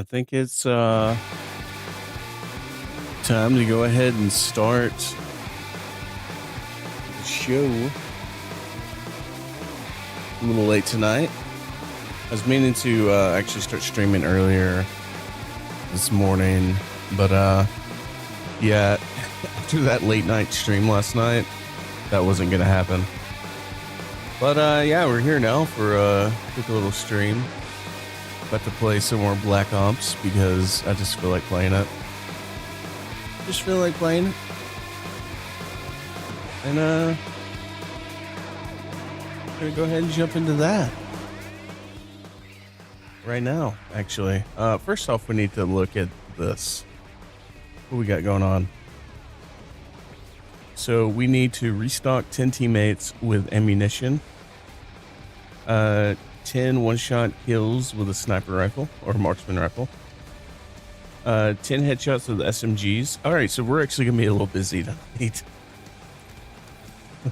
I think it's time to go ahead and start the show. A little late tonight. I was meaning to actually start streaming earlier this morning, but yeah, after that late night stream last night, that wasn't gonna happen. But yeah, we're here now for a quick little stream. About to play some more Black Ops because I just feel like playing it. Just feel like playing it. And gonna go ahead and jump into that right now, actually. First off, we need to look at this. What we got going on? So we need to restock 10 teammates with ammunition. 10 one-shot kills with a sniper rifle or marksman rifle. 10 headshots with SMGs. All right, so we're actually gonna be a little busy tonight.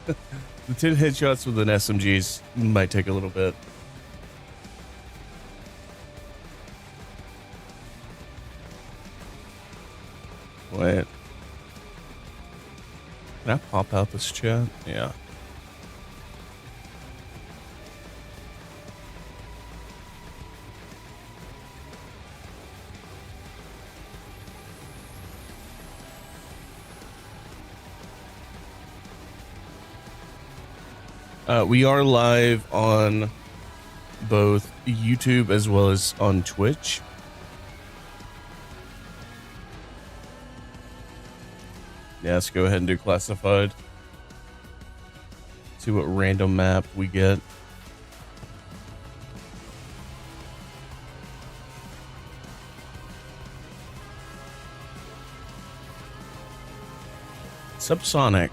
The 10 headshots with an SMGs might take a little bit. Wait. Can I pop out this chat? Yeah. We are live on both YouTube as well as on Twitch. Yeah, let's go ahead and do classified. See what random map we get. Subsonic.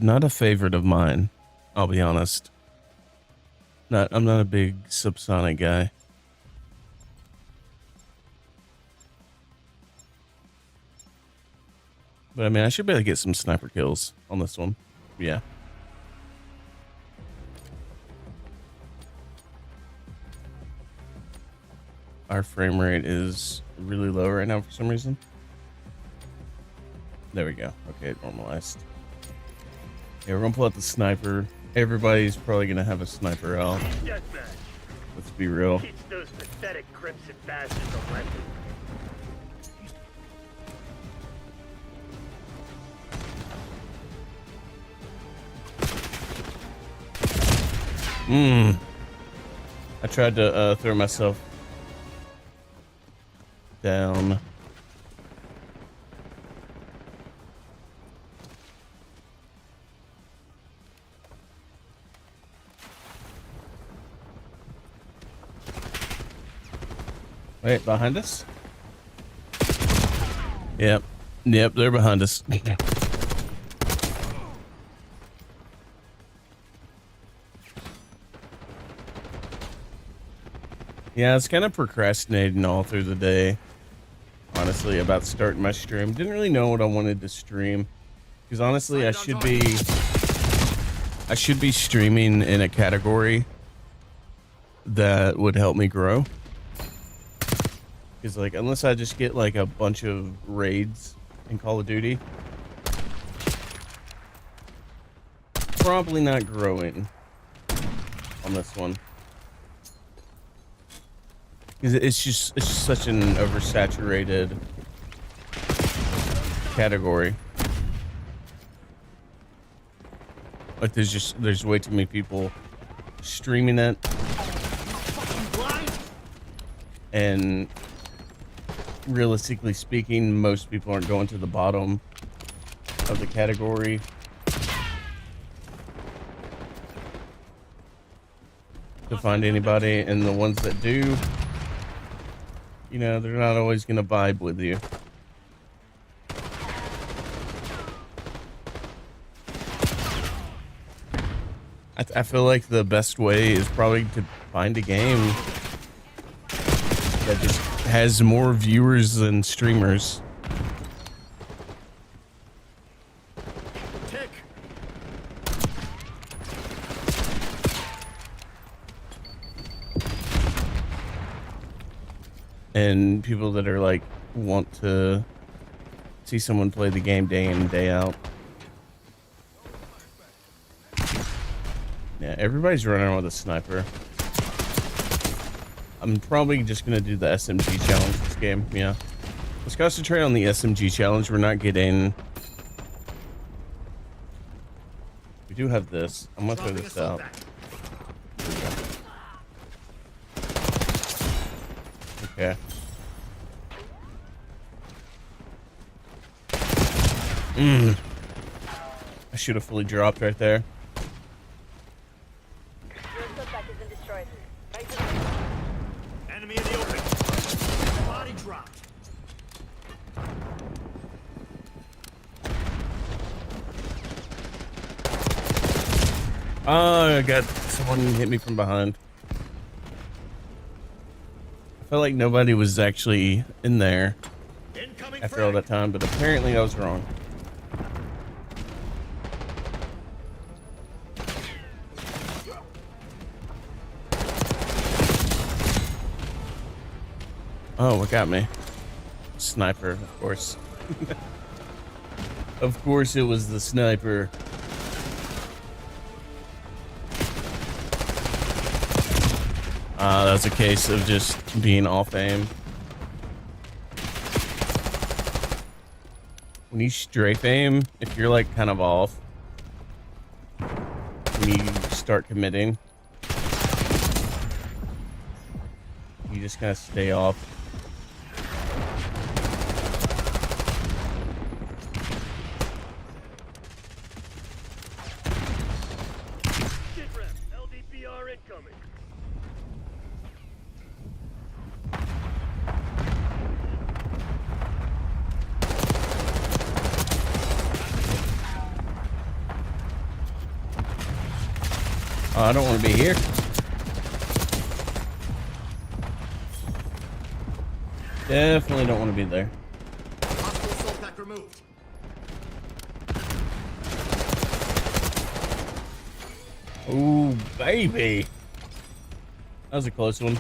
Not a favorite of mine, I'll be honest. I'm not a big subsonic guy. But I mean, I should be able to get some sniper kills on this one. Yeah. Our frame rate is really low right now for some reason. There we go. Okay, normalized. Yeah, we're gonna pull out the sniper. Everybody's probably gonna have a sniper out. Let's be real. Teach those pathetic crimson bastards a lesson. I tried to throw myself down. Wait, behind us? Yep, they're behind us. Yeah, I was kind of procrastinating all through the day, honestly, about starting my stream. Didn't really know what I wanted to stream, because honestly, I should be streaming in a category that would help me grow. Because, like, unless I just get, like, a bunch of raids in Call of Duty, probably not growing on this one. Because it's just such an oversaturated category. Like, there's way too many people streaming it. And realistically speaking, most people aren't going to the bottom of the category to find anybody, and the ones that do, you know, they're not always gonna vibe with you. I feel like the best way is probably to find a game that just has more viewers than streamers. and people that are like want to see someone play the game day in and day out. Yeah, everybody's running around with a sniper. I'm probably just gonna do the SMG challenge this game. Yeah, let's concentrate on the SMG challenge. We're not getting. We do have this. I'm gonna throw this out. Okay. I should have fully dropped right there. Your suspect has been destroyed. Enemy in the open. Body dropped. Oh, I got someone hit me from behind. I felt like nobody was actually in there Incoming after all that time, but apparently I was wrong. Oh, what got me? Sniper, of course. Of course it was the sniper. That's a case of just being off aim. When you strafe aim, if you're like kind of off, when you start committing, you just kind of stay off. Shit rep. LDPR incoming. Oh, I don't want to be here. Definitely don't want to be there. Hostile assault pack removed. Ooh, baby. That was a close one.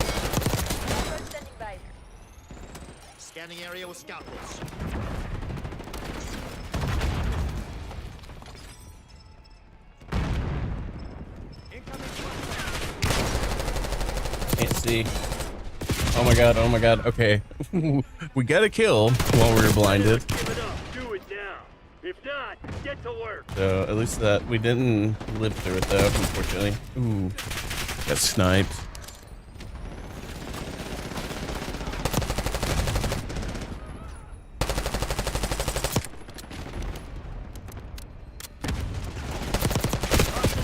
Standing by. Scanning area with scout pulse. Can't see. Oh my god, oh my god. Okay. We got a kill while we were blinded. Give it up. Do it now. If not, get to work. So at least that we didn't live through it though, unfortunately. Ooh. Got sniped.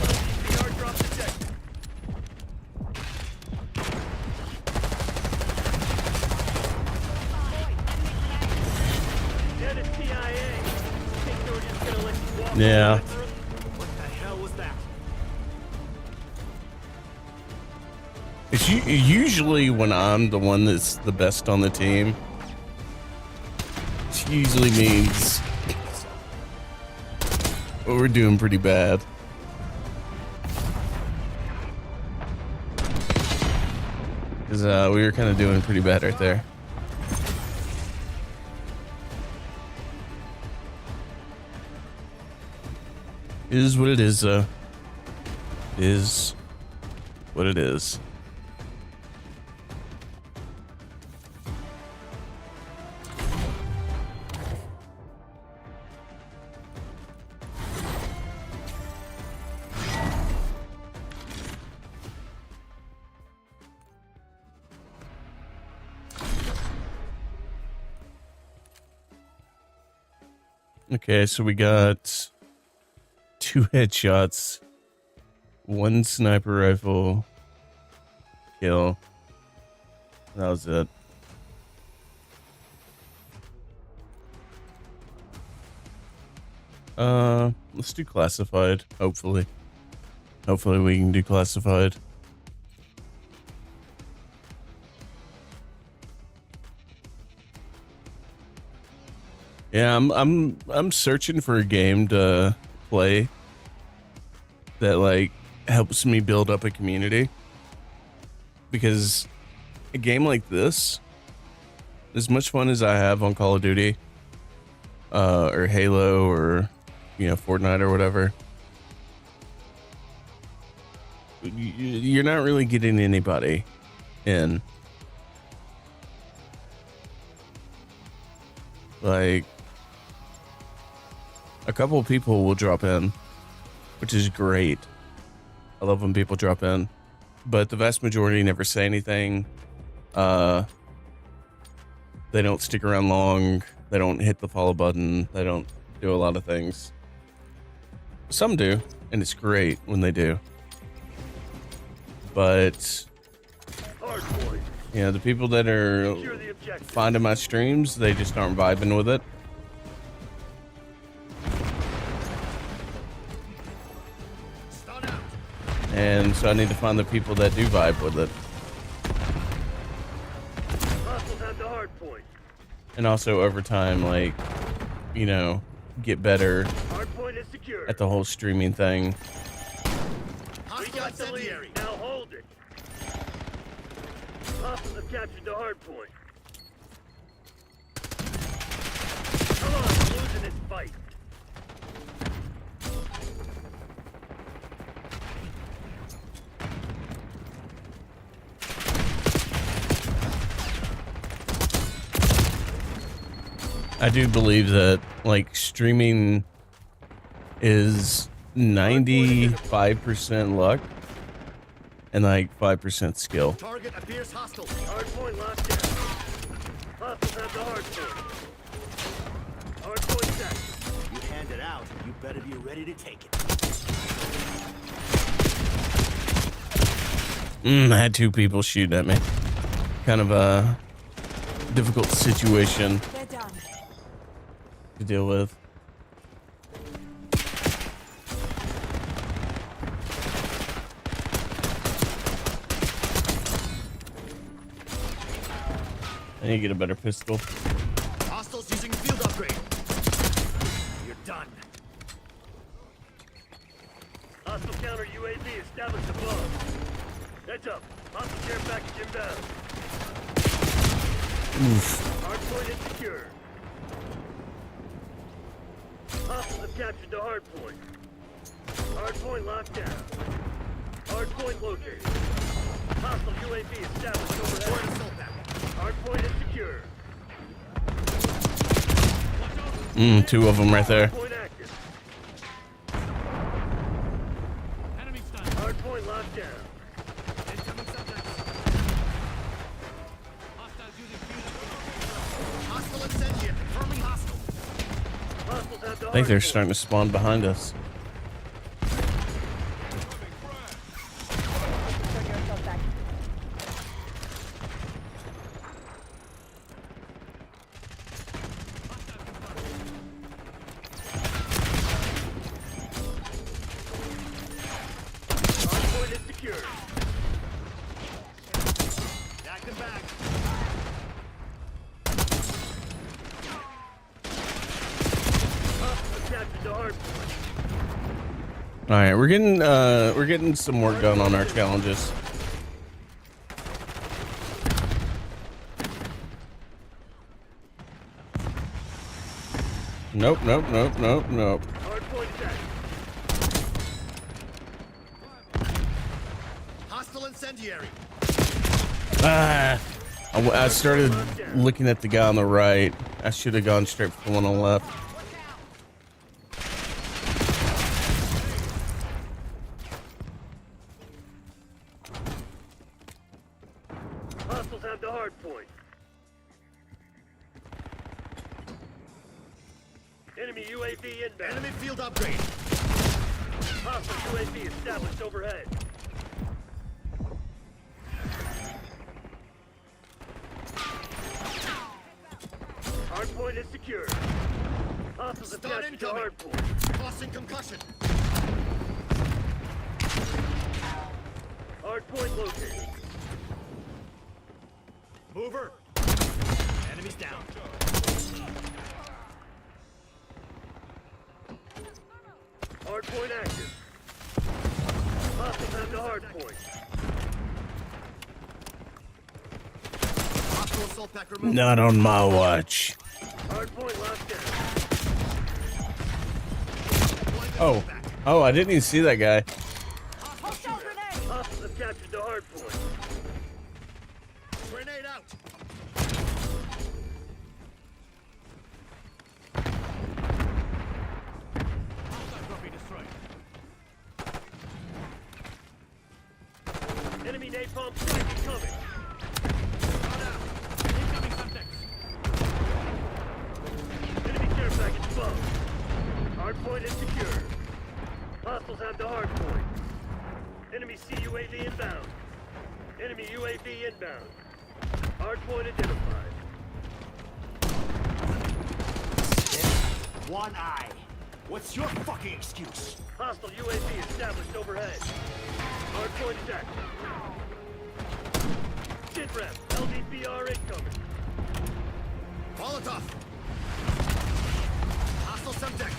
LDPR drop detected. Dead at TIA. Think they were just gonna let you walk Yeah. all the way through? What the hell was that? It's usually when I'm the one that's the best on the team. It usually means we're doing pretty bad. Because we were kind of doing pretty bad right there. Is what it is, though. Is what it is. Okay, so we got 2 headshots, 1 sniper rifle kill. That was it. Let's do classified, hopefully. Hopefully we can do classified. Yeah, I'm searching for a game to play that like helps me build up a community. because a game like this, as much fun as I have on Call of Duty, or Halo, or Fortnite or whatever, you're not really getting anybody in. Like, a couple of people will drop in, which is great. I love when people drop in, but the vast majority never say anything. They don't stick around long. They don't hit the follow button. They don't do a lot of things. Some do, and it's great when they do. But the people that are finding my streams, they just aren't vibing with it. And so I need to find the people that do vibe with it. And also over time, like, get better at the whole streaming thing. We got the lead. Now hold it. Hostiles have captured the hard point. Come on, we're losing this fight. I do believe that, like, streaming is 95% luck and like 5% skill. Target appears hostile. Hard point locked down. Hostiles have the hard point. Hard point set. You hand it out, you better be ready to take it. I had two people shoot at me. Kind of a difficult situation to deal with. I need to get a better pistol. Hostiles using field upgrade. You're done. Hostile counter UAV established above. Heads up. Hostile care package inbound. Hard point is secure. Hostiles have captured the hard point. Hard point locked down. Hard point located. Hostile UAV established overhead. Hard point is secure. Two of them right there. Hard point active. Hard point locked down. Hostile incendiary, confirming hostile. Hostiles have the I think hard they're point. starting to spawn behind us. Turn yourself back. Hard point is secure. Back and back. Hostiles have captured the hard point. All right, we're getting some work done on our challenges. Nope. Hard point is active. Hostile incendiary. I started looking at the guy on the right. I should have gone straight for the one on the left. Hostiles have the hard point. Enemy UAV inbound. Enemy field upgrade. Hostile UAV established overhead. Hard point is secure. Hostiles have Stun captured the incoming. hard point. Tossing concussion. Hard point located. Mover. Enemies down. Hard point active. Hostiles have the hard point. assault pack removed. Not on my watch. Hardpoint locked down. Oh. Oh, I didn't even see that guy. Hostile grenade! Hostiles have captured the hardpoint. Grenade out. Hostile trophy destroyed. Enemy napalm strike incoming. Incoming Semtex. Enemy care package above. Hardpoint is secure. Hostiles have the hardpoint. Enemy CUAV inbound. Enemy UAV inbound. Hardpoint identified. One eye. What's your fucking excuse? Hostile UAV established overhead. Hardpoint is active. SITREP, LDPR incoming. Molotov. Hostile Semtex.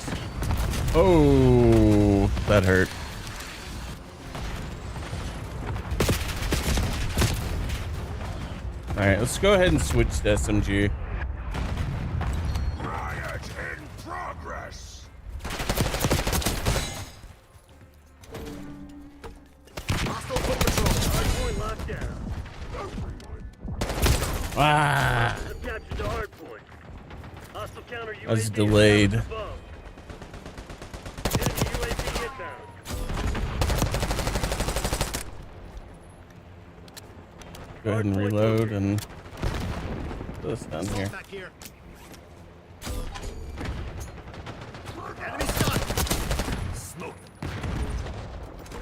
Oh, that hurt. All right, let's go ahead and switch to SMG. Riot in progress. Hostile foot patrol. Hardpoint locked down. Ah, Have captured the hardpoint. Hostile counter UAV was delayed. established above. Enemy UAV inbound. go ahead and reload and put this down here. Assault pack here. Enemy stunned. Smoke them.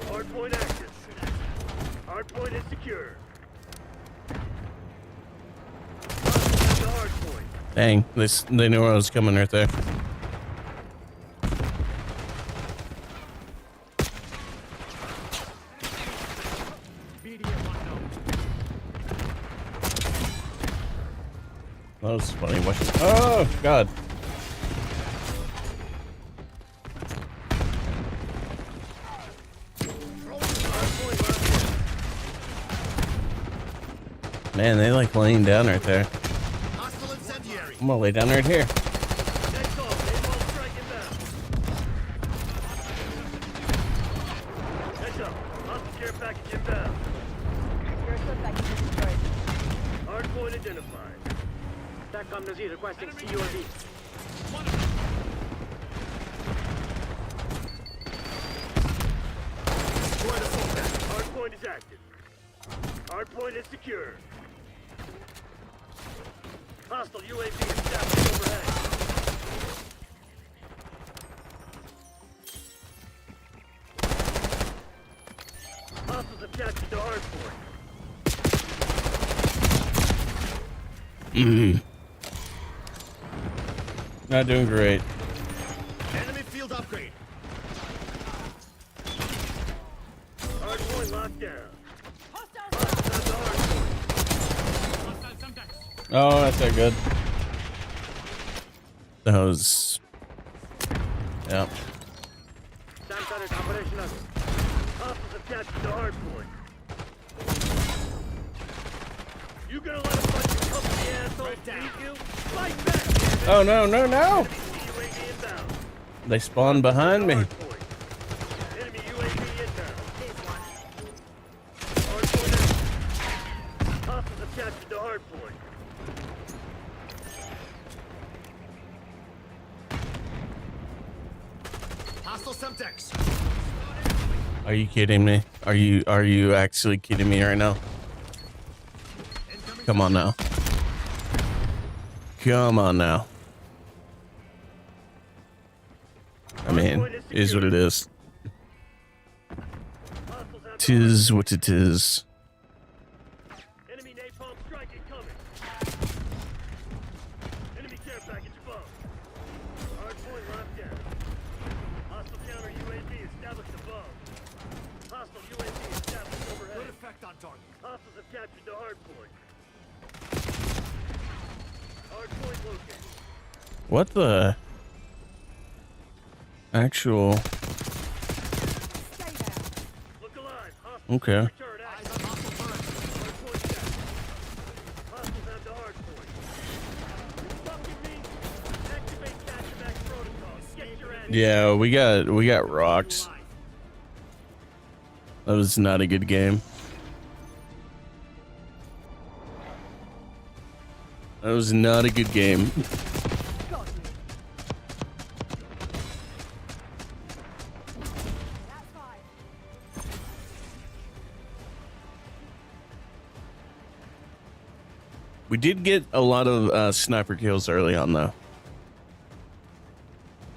Hardpoint active. Hardpoint is secure. Hostiles have the hardpoint. Dang, they knew I was coming right there. BDA unknown. That was funny. Oh God. Hardpoint locked down. Man, they like laying down right there. Hostile incendiary. I'm gonna lay down right here. Next call. Napalm strike inbound. Heads up. Hostile care package inbound. Your assault package is destroyed. Hardpoint identified. SATCOM Nazir requesting CUAV. Destroy the assault pack. Hardpoint is active. Hardpoint is secure. Hostile UAV established overhead. Hostiles have captured the hardpoint. Not doing great. Enemy field upgrade. Hardpoint locked down. Hostile! Hostiles have the hardpoint. Hostile Semtex. Oh, that's not good. That was. Yeah. SAM is operational. Hostiles have captured the hardpoint. You gonna let a bunch of company assholes beat you? Fight back! Oh no, no, no! Enemy UAV inbound. They spawned behind me. Hardpoint. Enemy UAV inbound. Hardpoint active. Hostiles have captured the hardpoint. Hostile Semtex. Are you kidding me? Are you actually kidding me right now? Incoming. Come on now. Come on now. I mean, is what it is. Hostiles have the Tis what it is. enemy napalm strike incoming. Enemy care package above. Hardpoint locked down. Hostile counter UAV established above. Hostile UAV established Good overhead. effect on target. Hostiles have captured the hardpoint. Hardpoint located. What the actual? Look alive. Hostiles Okay. return Eyes active. on hostile turret. Hardpoint set. Hostiles have the hardpoint. Yeah, we got rocked. That was not a good game. That was not a good game. Got you. That's fine. We did get a lot of sniper kills early on, though.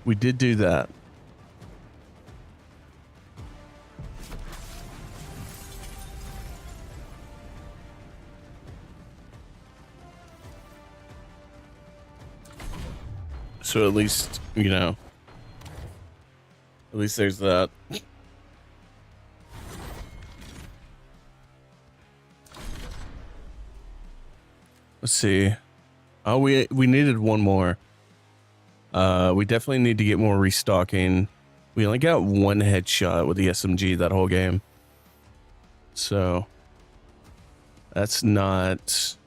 We did do that. So at least, you know, at least there's that. Let's see. Oh, we needed one more. We definitely need to get more restocking. We only got one headshot with the SMG that whole game. So that's not,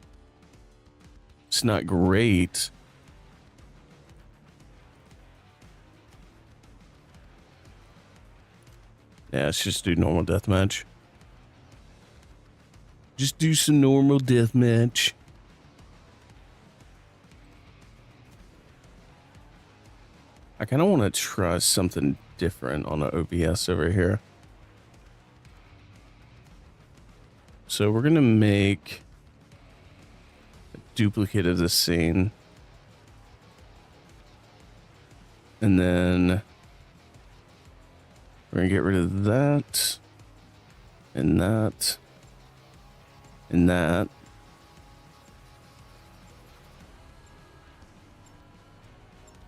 it's not great. Yeah, let's just do normal deathmatch. Just do some normal deathmatch. I kind of want to try something different on the OBS over here. So we're going to make a duplicate of this scene. And then we're going to get rid of that. And that. And that.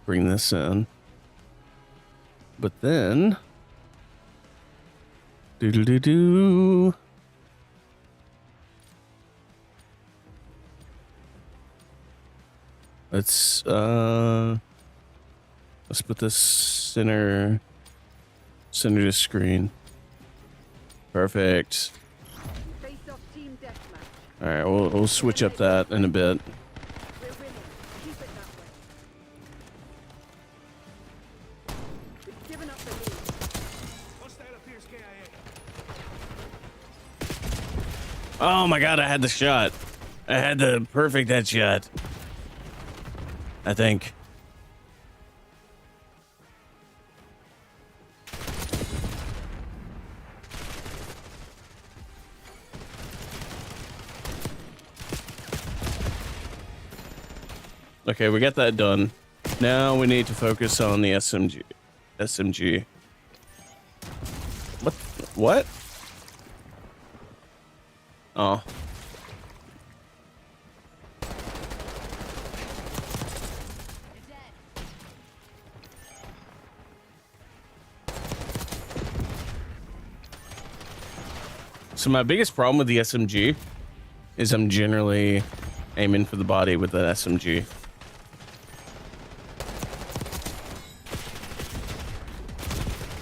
Bring this in. But then, do. Let's put this center the screen. Perfect. Face off team deathmatch. All right, we'll switch up that in a bit. We're winning. Keep it that way. We've given up the lead. Hostile appears KIA. Oh my god, I had the shot. I had the perfect headshot. I think. Okay, we got that done. Now we need to focus on the SMG. SMG. What? Oh. So my biggest problem with the SMG is I'm generally aiming for the body with the SMG.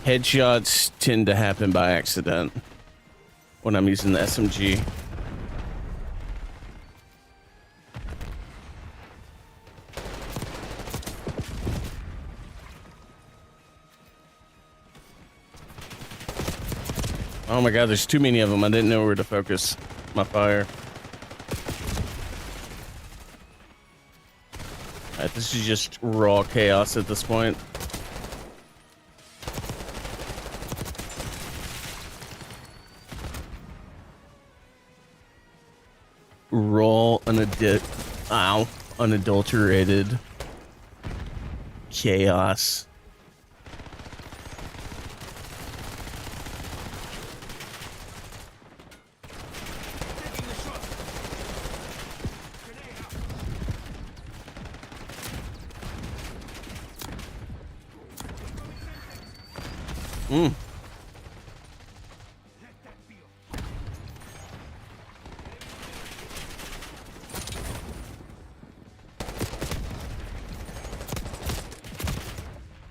Headshots tend to happen by accident when I'm using the SMG. Oh my god, there's too many of them. I didn't know where to focus my fire. Alright, this is just raw chaos at this point. Raw, unadulterated chaos.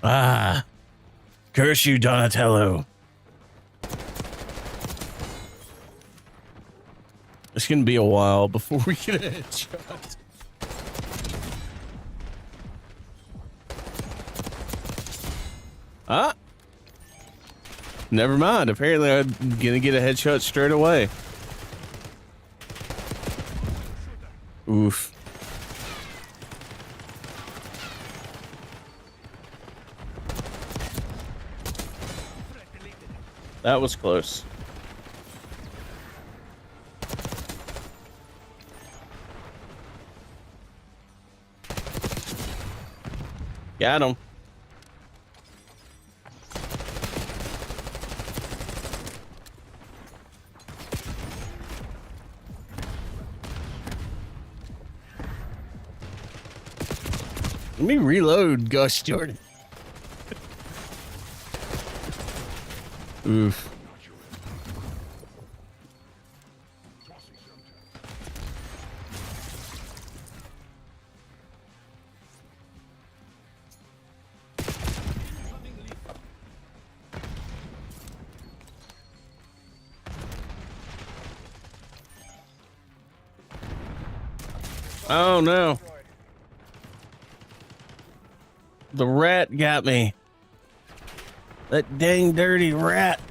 Ah, curse you, Donatello. It's gonna be a while before we get a headshot. Ah. Never mind. Apparently, I'm gonna get a headshot straight away. Oof. That was close. Got him. Let me reload, Gus Jordan. Oof. Oh no. The rat got me. That dang dirty rat.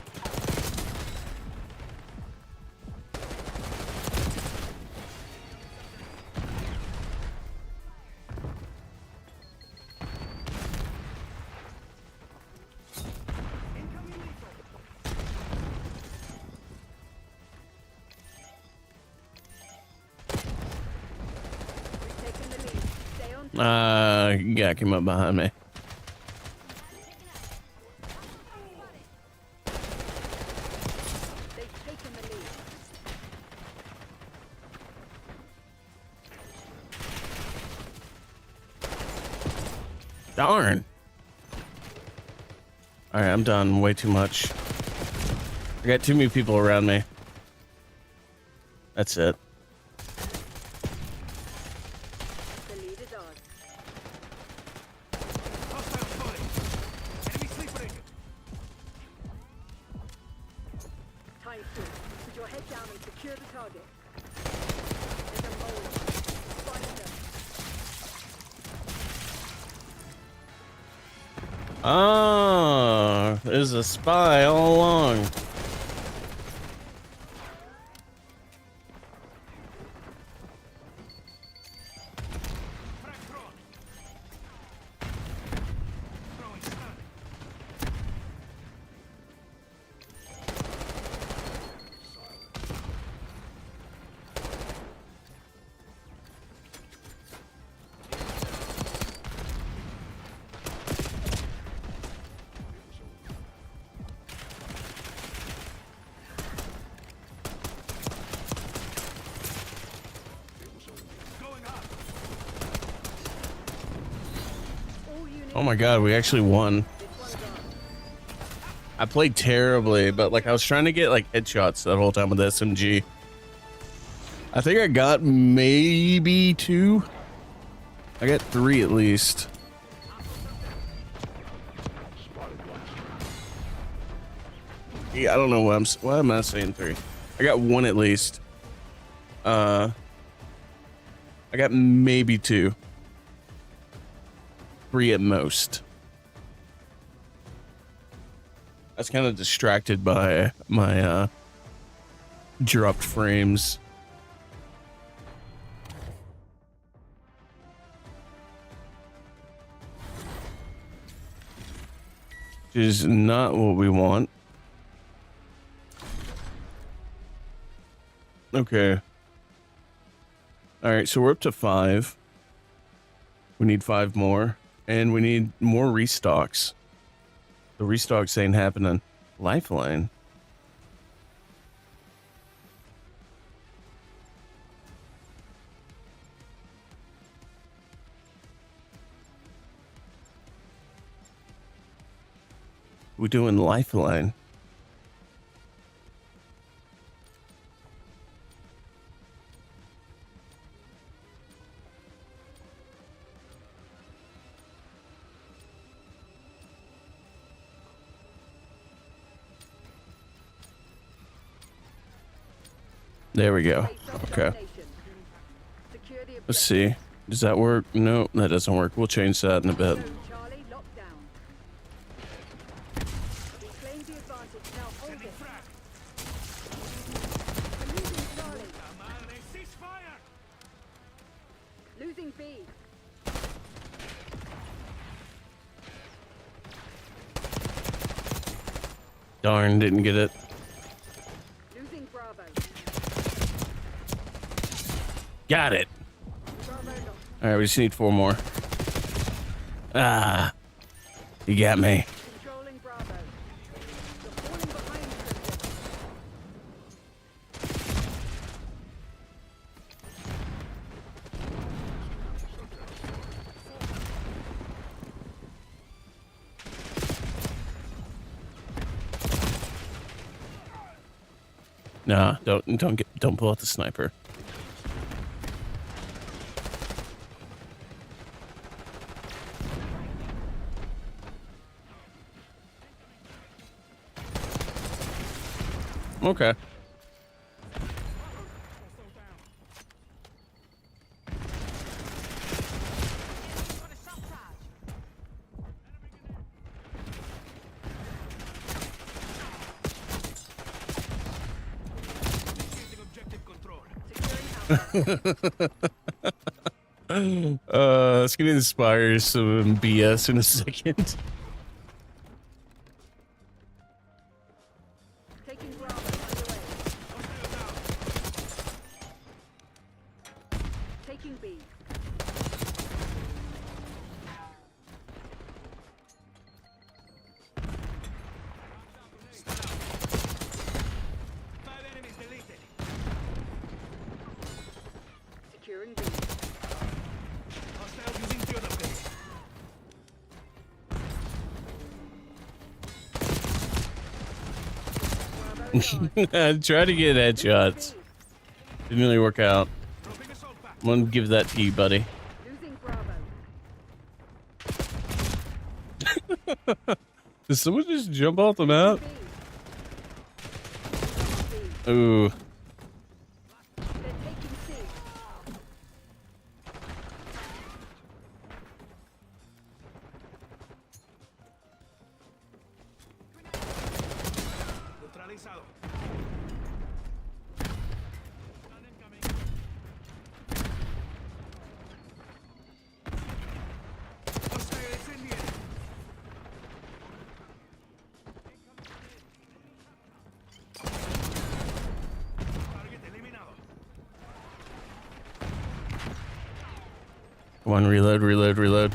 We've taken the lead. Stay on top. Yeah, came up behind me. They've taken the lead. Darn. All right, I'm done. Way too much. I got too many people around me. That's it. The lead is ours. Hostile spotted. Enemy sleeper agent. Time soon. Put your head down and secure the target. There's a mole. Find them. Oh, there's a spy all along. Frag thrown. Throwing stun. Going up. All units. Oh my god, we actually won. This one's ours. I played terribly, but like I was trying to get like headshots that whole time with the SMG. I think I got maybe 2. I got 3 at least. Yeah, I don't know why am I saying 3? I got 1 at least. I got maybe 2. 3 at most. I was kind of distracted by my dropped frames. Which is not what we want. Okay. All right, so we're up to 5. We need 5 more, and we need more restocks. The restocks ain't happening. Lifeline. We doing lifeline. There we go. Face off Okay. domination. Secure the Let's see. Does that work? No, that doesn't work. We'll change that in a bit. objective. Charlie, locked down. B. Darn, didn't get it. Losing Bravo. Got it. Bravo lost. All right, we just need 4 more. Ah, you got me. Controlling Bravo. You're falling behind, Crimson. Nah, don't pull out the sniper. Okay. Taking objective control. Securing Alpha. It's gonna inspire some BS in a second. Taking Bravo underway. Taking B. Five enemies deleted. Securing B. Hostile using field upgrade. Bravo lost. Try to get headshots. B. Didn't really work out. Dropping assault pack. I'm gonna give that to you, buddy. Losing Bravo. Did someone just jump off the map? B. B. Ooh. They're taking C. Neutralizado. Hostile incendiary. Target eliminado. Come on, reload, reload, reload.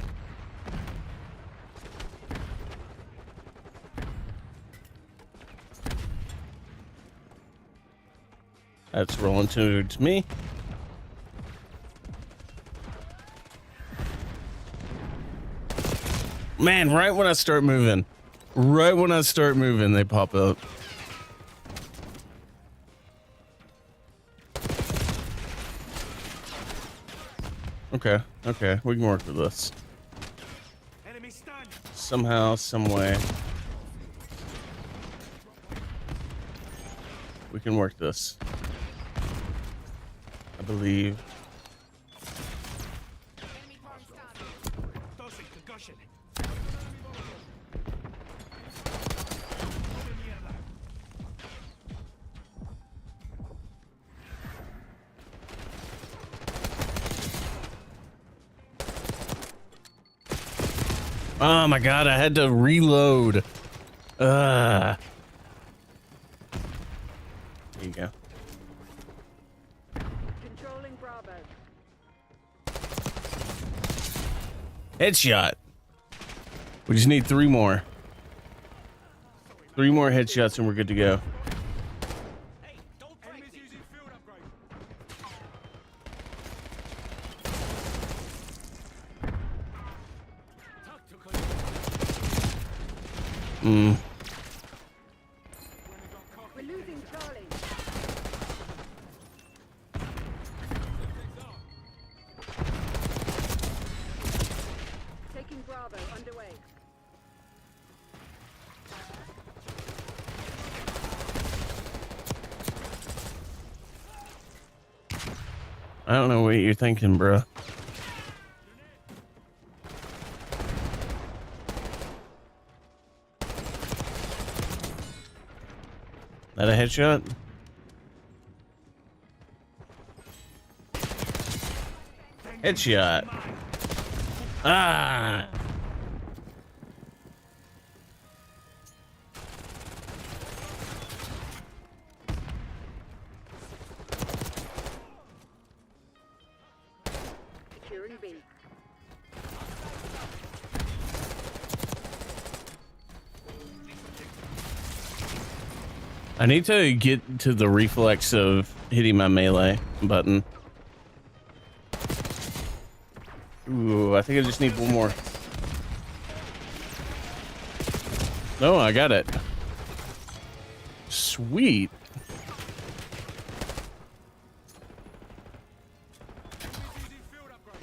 That's rolling towards me. Man, right when I start moving, they pop up. Okay, okay, we can work with this. Enemy stunned. Somehow, some way. We can work this. I believe. Tossing concussion. Oh my god, I had to reload. There you go. Controlling Bravo. Headshot. We just need 3 more. 3 more headshots and we're good to go. Enemies using field upgrade. Mm. We're losing Charlie. Taking Bravo underway. I don't know what you're thinking, bro. That a headshot? Headshot. Ah. Securing B. I need to get to the reflex of hitting my melee button. Ooh, I think I just need one more. No, I got it. Sweet. Easy field upgrade.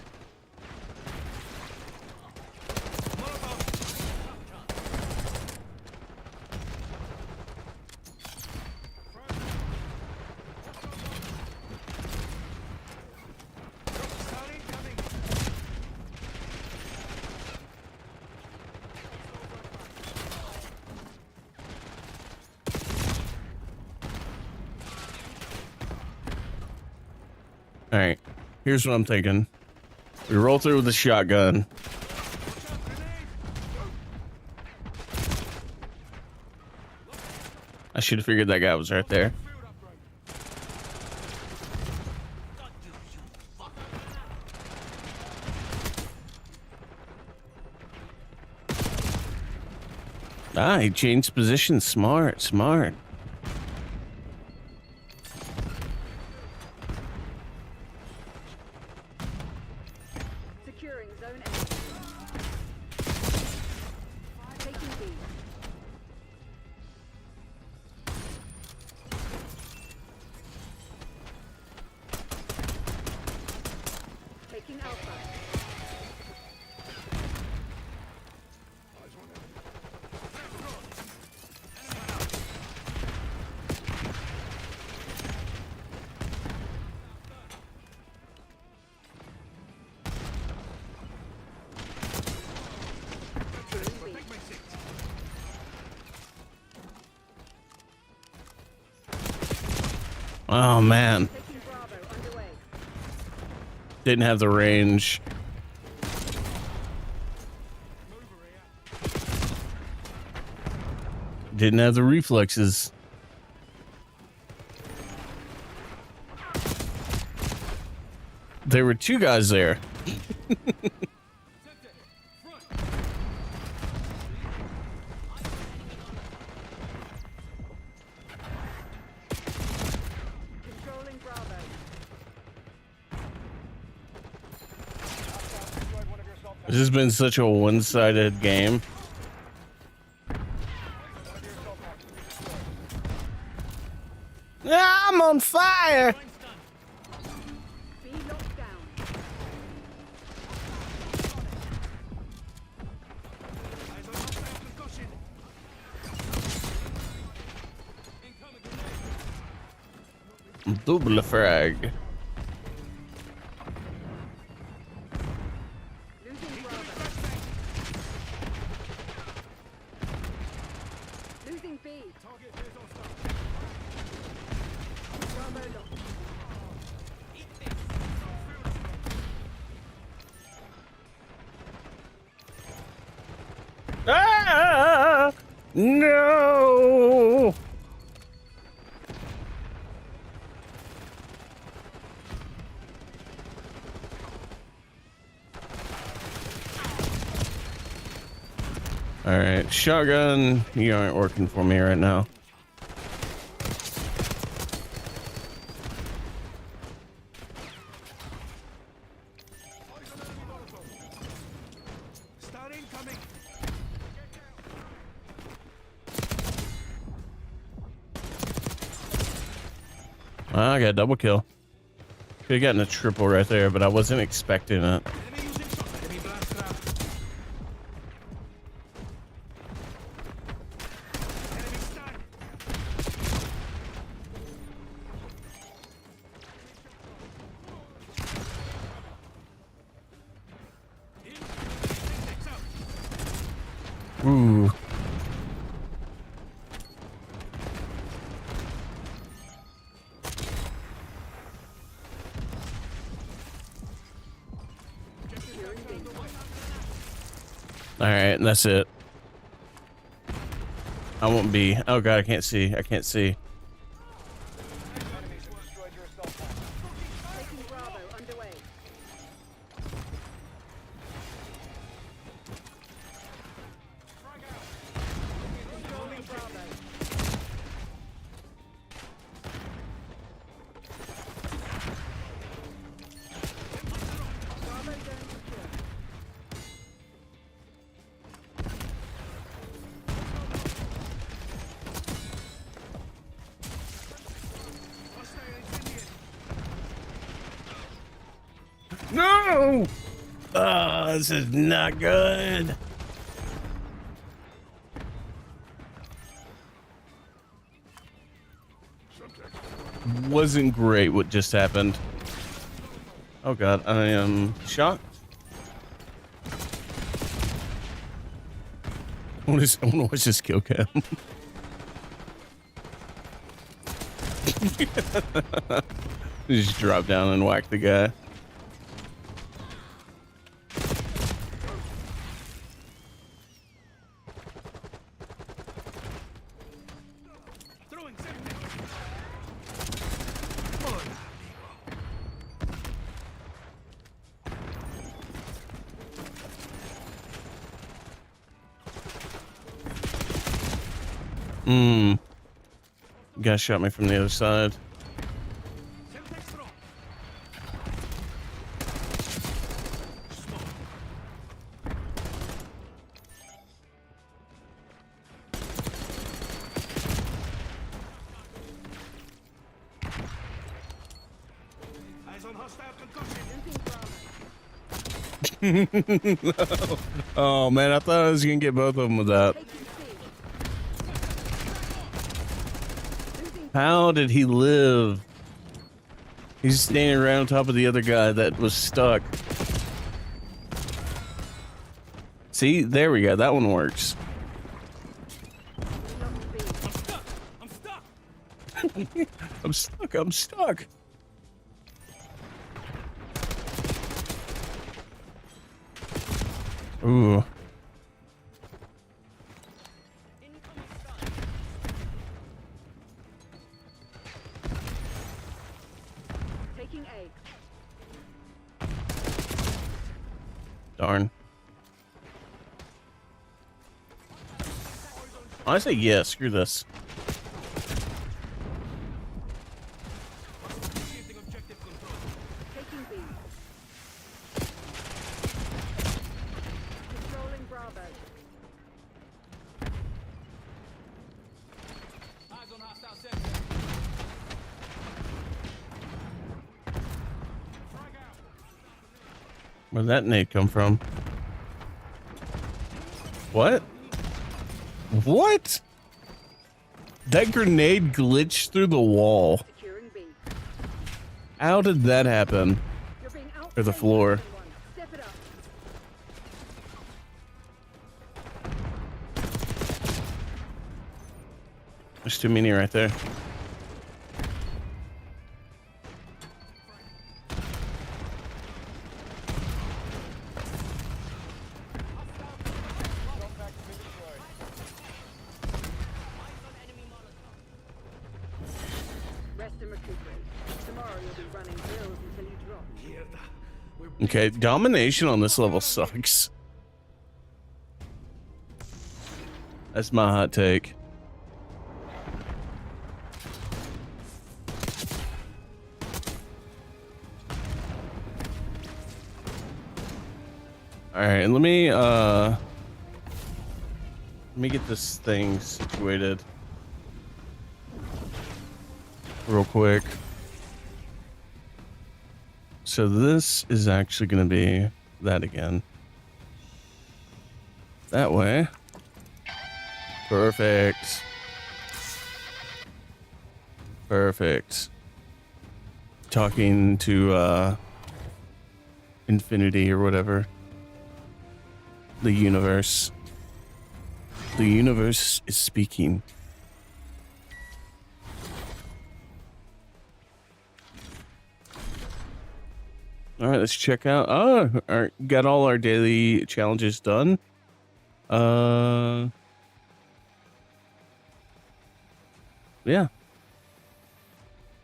Starting coming. All right, here's what I'm thinking. We roll through with a shotgun. I should have figured that guy was right there. Field upgrade. Ah, he changed position. Smart, smart. Securing zone A. Taking B. Taking Alpha. Securing B. Oh man, Taking Bravo underway. didn't have the range. Didn't have the reflexes. There were two guys there. Controlling Bravo. This has been such a one-sided game. I'm on fire. B locked down. Eyes on hostile concussion. Incoming grenade. Double frag. Losing Bravo. Losing B. Target is hostile. Bravo locked. Ah, no. All right, shotgun, you aren't working for me right now. Start incoming. I got a double kill. Could have gotten a triple right there, but I wasn't expecting it. Enemy using shot. Enemy blast trap. Enemy stand. In. Six out. Ooh. All right, and that's it. I won't be. Oh god, I can't see. I can't see. Taking Bravo underway. Controlling Bravo. Bravo zone secure. Hostile incendiary. No! This is not good. Wasn't great what just happened. Oh god, I am shocked. I want to watch this kill cam. Just drop down and whack the guy. Throwing Semtex. Guy shot me from the other side. Semtex throw. Eyes on hostile concussion. Losing Bravo. Oh man, I thought I was gonna get both of them with that. Taking C. Losing How did he live? He's standing right on top of the other guy that was stuck. See, there we go. That one works. lost B. I'm stuck. I'm stuck. I'm stuck. Ooh. Taking A. Darn. I say yes. Screw this. Shifting objective control. Taking B. Controlling Bravo. Eyes on hostile Semtex. Frag out. Where'd that nade come from? What? What? That grenade glitched through the wall. Securing B. How did that happen? You're being out. Or the floor. Step it up. There's too many right there. Rest and recuperate. Tomorrow you'll be running drills until you drop. Mierda. We're Okay, domination on this level sucks. That's my hot take. All right, let me get this thing situated real quick. So this is actually going to be that again. That way. Perfect. Perfect. Talking to infinity or whatever. The universe. The universe is speaking. All right, let's check out. Oh, got all our daily challenges done. Yeah.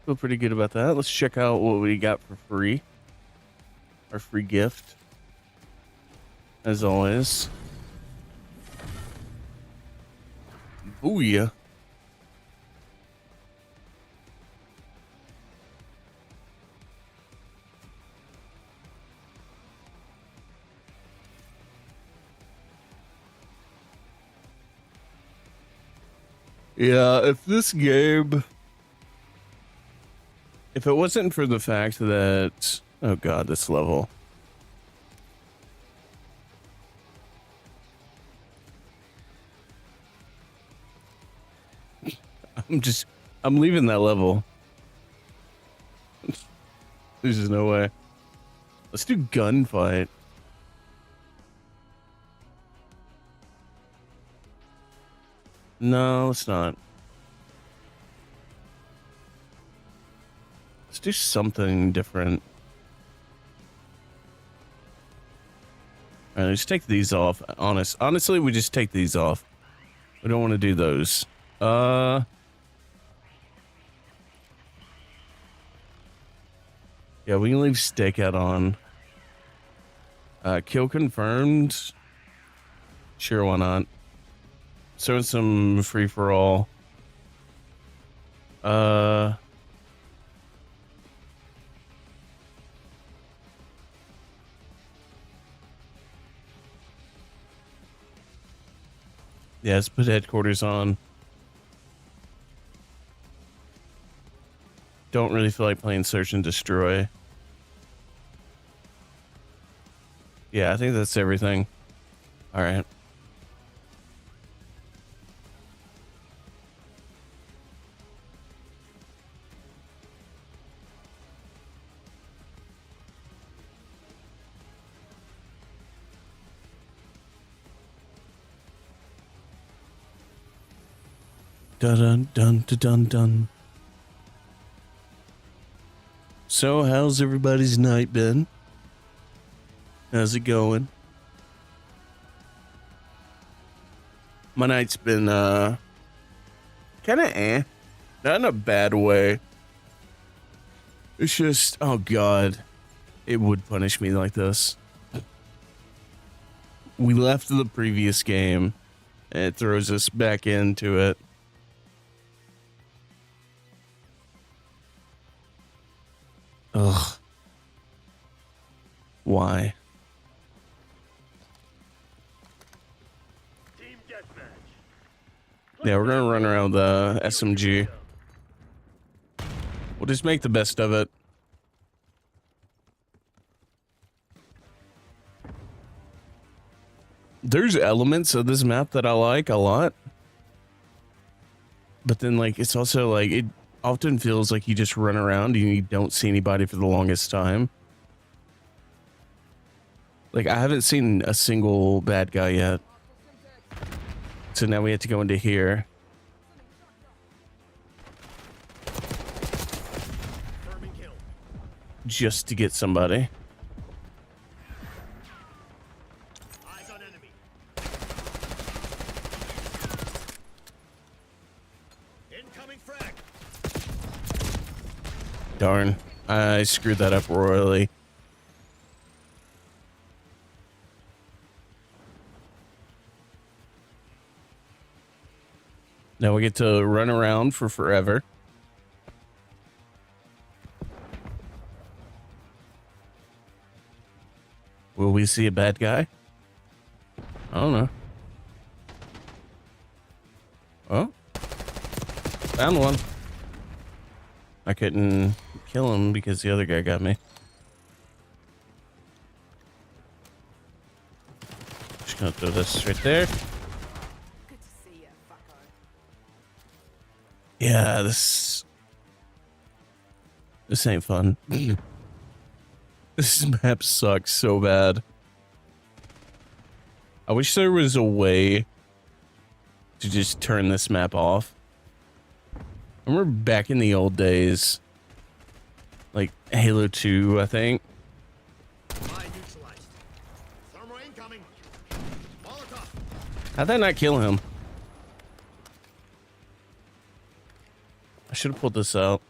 Feel pretty good about that. Let's check out what we got for free. Our free gift. As always. Booyah. Yeah, if this game, if it wasn't for the fact that, oh god, this level. I'm leaving that level. There's just no way. Let's do gunfight. No, let's not. Let's do something different. All right, let's take these off. Honestly, we just take these off. We don't want to do those. Yeah, we can leave stakeout on. Kill confirmed. Sure, why not? So some free for all. Yeah, let's put headquarters on. Don't really feel like playing search and destroy. Yeah, I think that's everything. All right. Dun dun dun dun dun. So, how's everybody's night been? How's it going? My night's been kind of not in a bad way. It's just, oh god, it would punish me like this. We left the previous game, and it throws us back into it. Ugh. Why? Team deathmatch. Yeah, we're gonna run around the SMG. We'll just make the best of it. There's elements of this map that I like a lot. But then, like, it's also, like, it often feels like you just run around and you don't see anybody for the longest time. Like, I haven't seen a single bad guy yet. So now we have to go into here. Confirming kill. Just to get somebody. Eyes on enemy. Incoming frag. Darn. I screwed that up royally. Now we get to run around for forever. Will we see a bad guy? I don't know. Oh. Found one. I couldn't kill him because the other guy got me. Just gonna throw this right there. Good to see you, fucko. Yeah, this ain't fun. This map sucks so bad. I wish there was a way to just turn this map off. Remember back in the old days, like Halo 2, I think. Eye neutralized. Thermal incoming. Molotov. How'd that not kill him? I should have pulled this out.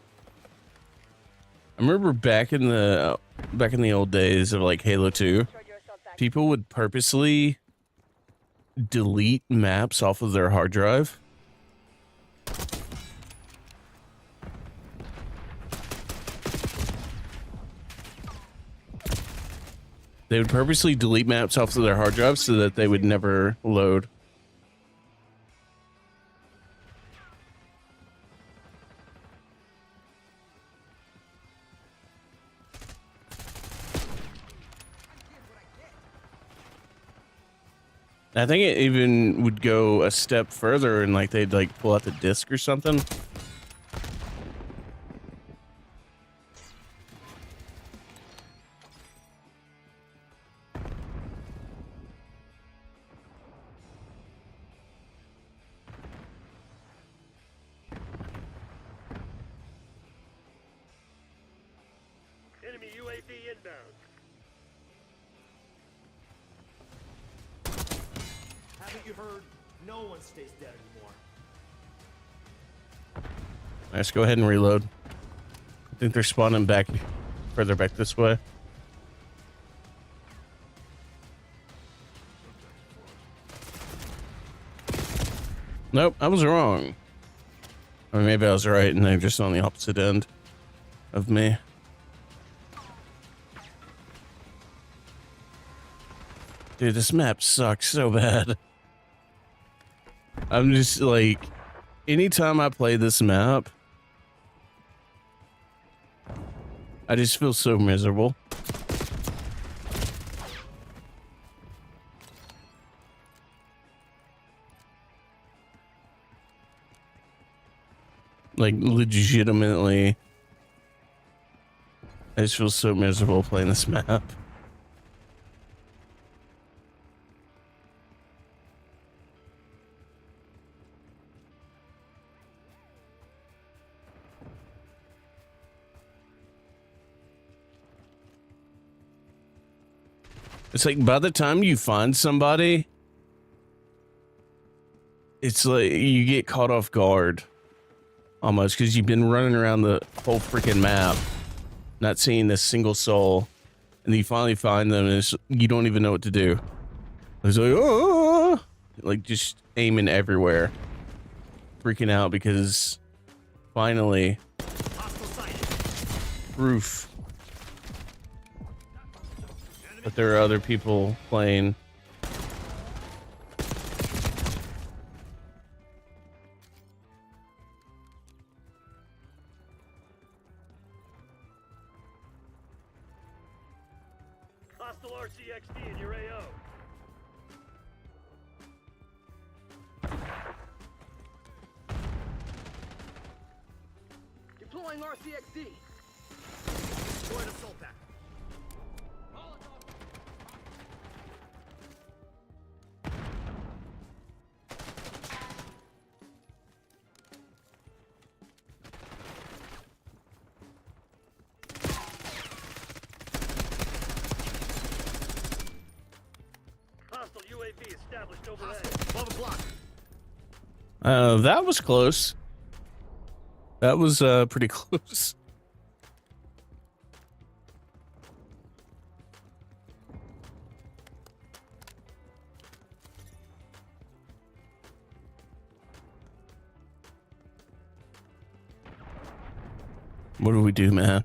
I remember back in the old days of like Halo 2, people would purposely delete maps off of their hard drive. They would purposely delete maps off of their hard drive so that they would never load. I think it even would go a step further and like they'd like pull out the disc or something. Enemy UAV inbound. Haven't you heard? No one stays dead anymore. Let's go ahead and reload. I think they're spawning back further back this way. Nope, I was wrong. Or maybe I was right and they're just on the opposite end of me. Dude, this map sucks so bad. I'm just like, anytime I play this map, I just feel so miserable. Like, legitimately, I just feel so miserable playing this map. It's like by the time you find somebody, it's like you get caught off guard almost because you've been running around the whole freaking map, not seeing a single soul, and then you finally find them and you don't even know what to do. It's like, oh, like just aiming everywhere, freaking out because finally, Hostile sighted. proof that there are other people playing. Hostile RCXD in your AO. Deploying RCXD. Destroy an assault pack. Hostile UAV established overhead. Hostile. Above a block. That was close. That was pretty close. What do we do, man?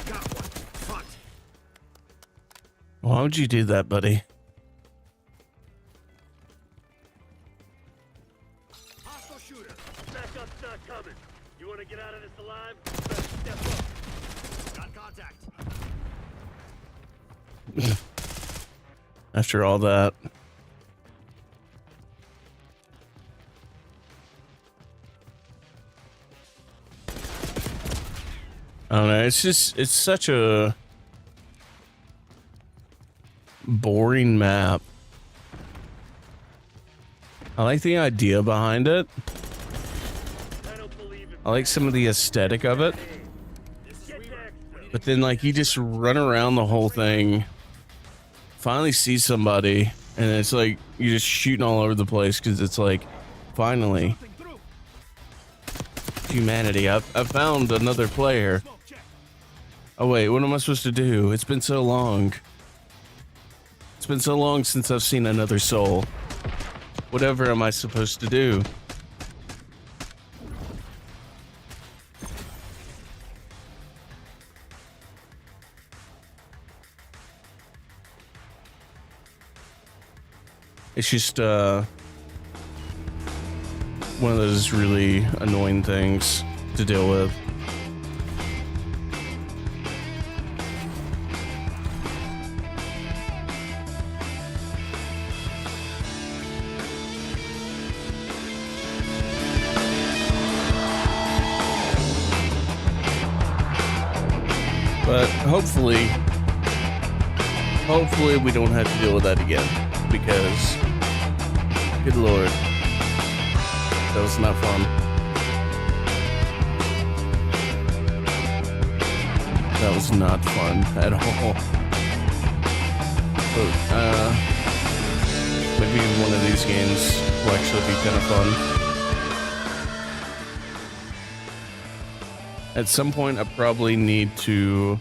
Got one. Front. Why would you do that, buddy? After all that. I don't know, it's such a boring map. I like the idea behind it. I don't believe it. I like some of the aesthetic of it. Get Dexter. But then, like, you just run around the whole thing, finally see somebody, and it's like you're just shooting all over the place because it's like, finally, humanity. I've found another player. Oh wait, what am I supposed to do? It's been so long. It's been so long since I've seen another soul. Whatever am I supposed to do? It's just one of those really annoying things to deal with. But hopefully we don't have to deal with that again, because good lord, that was not fun. That was not fun at all. But, maybe one of these games will actually be kind of fun. At some point, I probably need to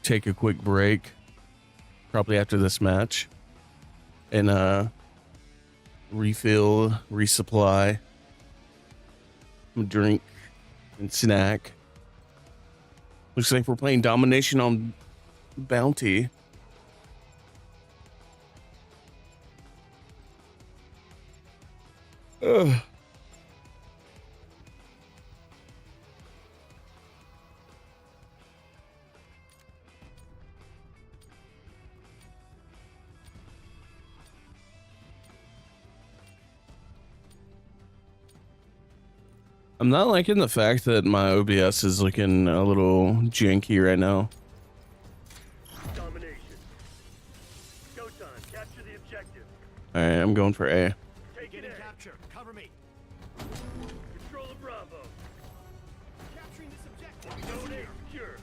take a quick break, probably after this match, and refill, resupply, drink, and snack. Looks like we're playing Domination on Bounty. Ugh. I'm not liking the fact that my OBS is looking a little janky right now. Domination. Go time. Capture the objective. Alright, I'm going for A. Take Get it in in. capture. Cover me. Control of Bravo. Capturing this objective. Zone A secure.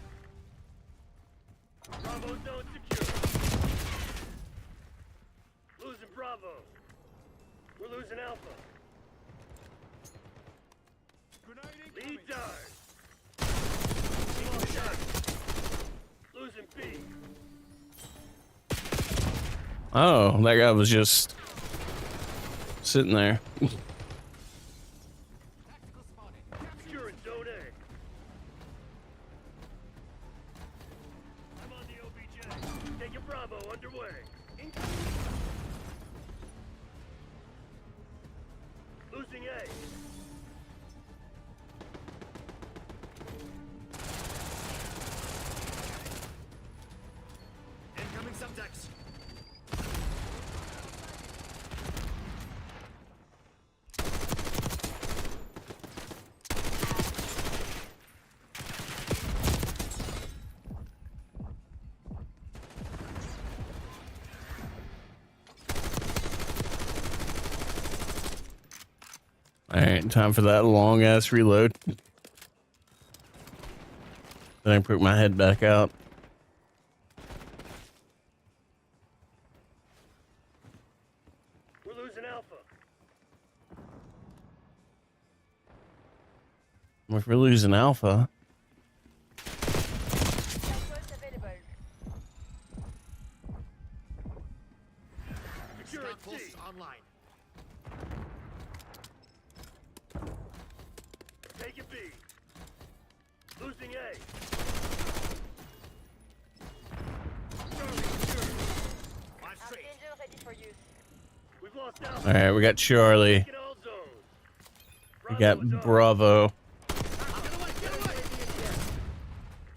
Bravo zone secure. Losing Bravo. We're losing Alpha. Lead dies. Small shot. Losing B. Oh, that guy was just sitting there. Securing zone A. I'm on the OBJ. Taking Bravo underway. Losing A. Incoming subtext. Alright, time for that long ass reload. Then I put my head back out. We're losing Alpha. If we're losing Alpha. Securing Scout C. pulse online. Taking B. Losing A. Charlie secure. Live straight. We've lost Alpha. Alright, we got Charlie. Taking all zones. We got is on. Bravo. Get away! Get away!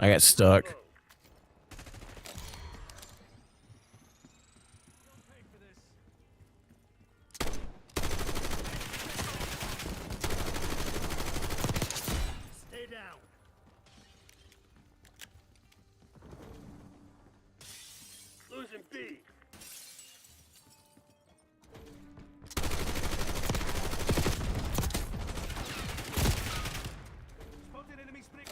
I got stuck. Losing B. Spotted enemy spring.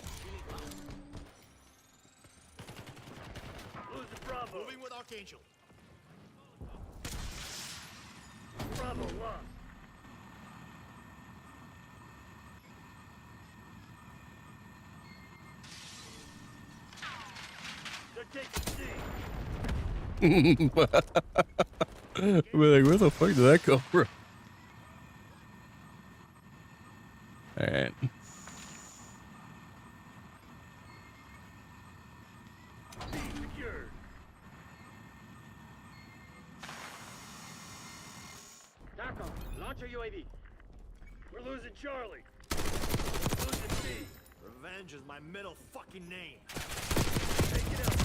Losing Bravo. Moving with Archangel. Bravo lost. They're taking C. We're like, where the fuck did that come from? Alright. C secured. TACOM, launch your UAV. We're losing Charlie. Losing B. Revenge is my middle fucking name. Take it out.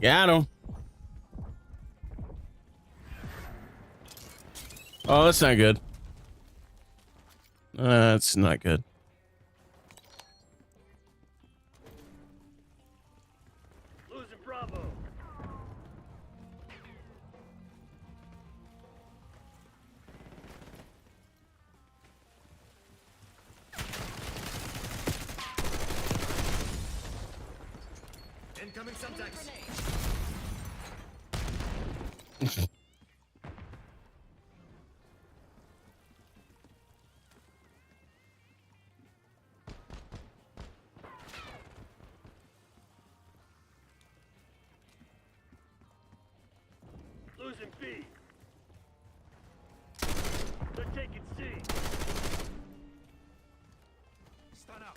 Got him. Oh, that's not good. That's not good. Losing Bravo. Incoming Semtex. Losing B. They're taking C. Stun up.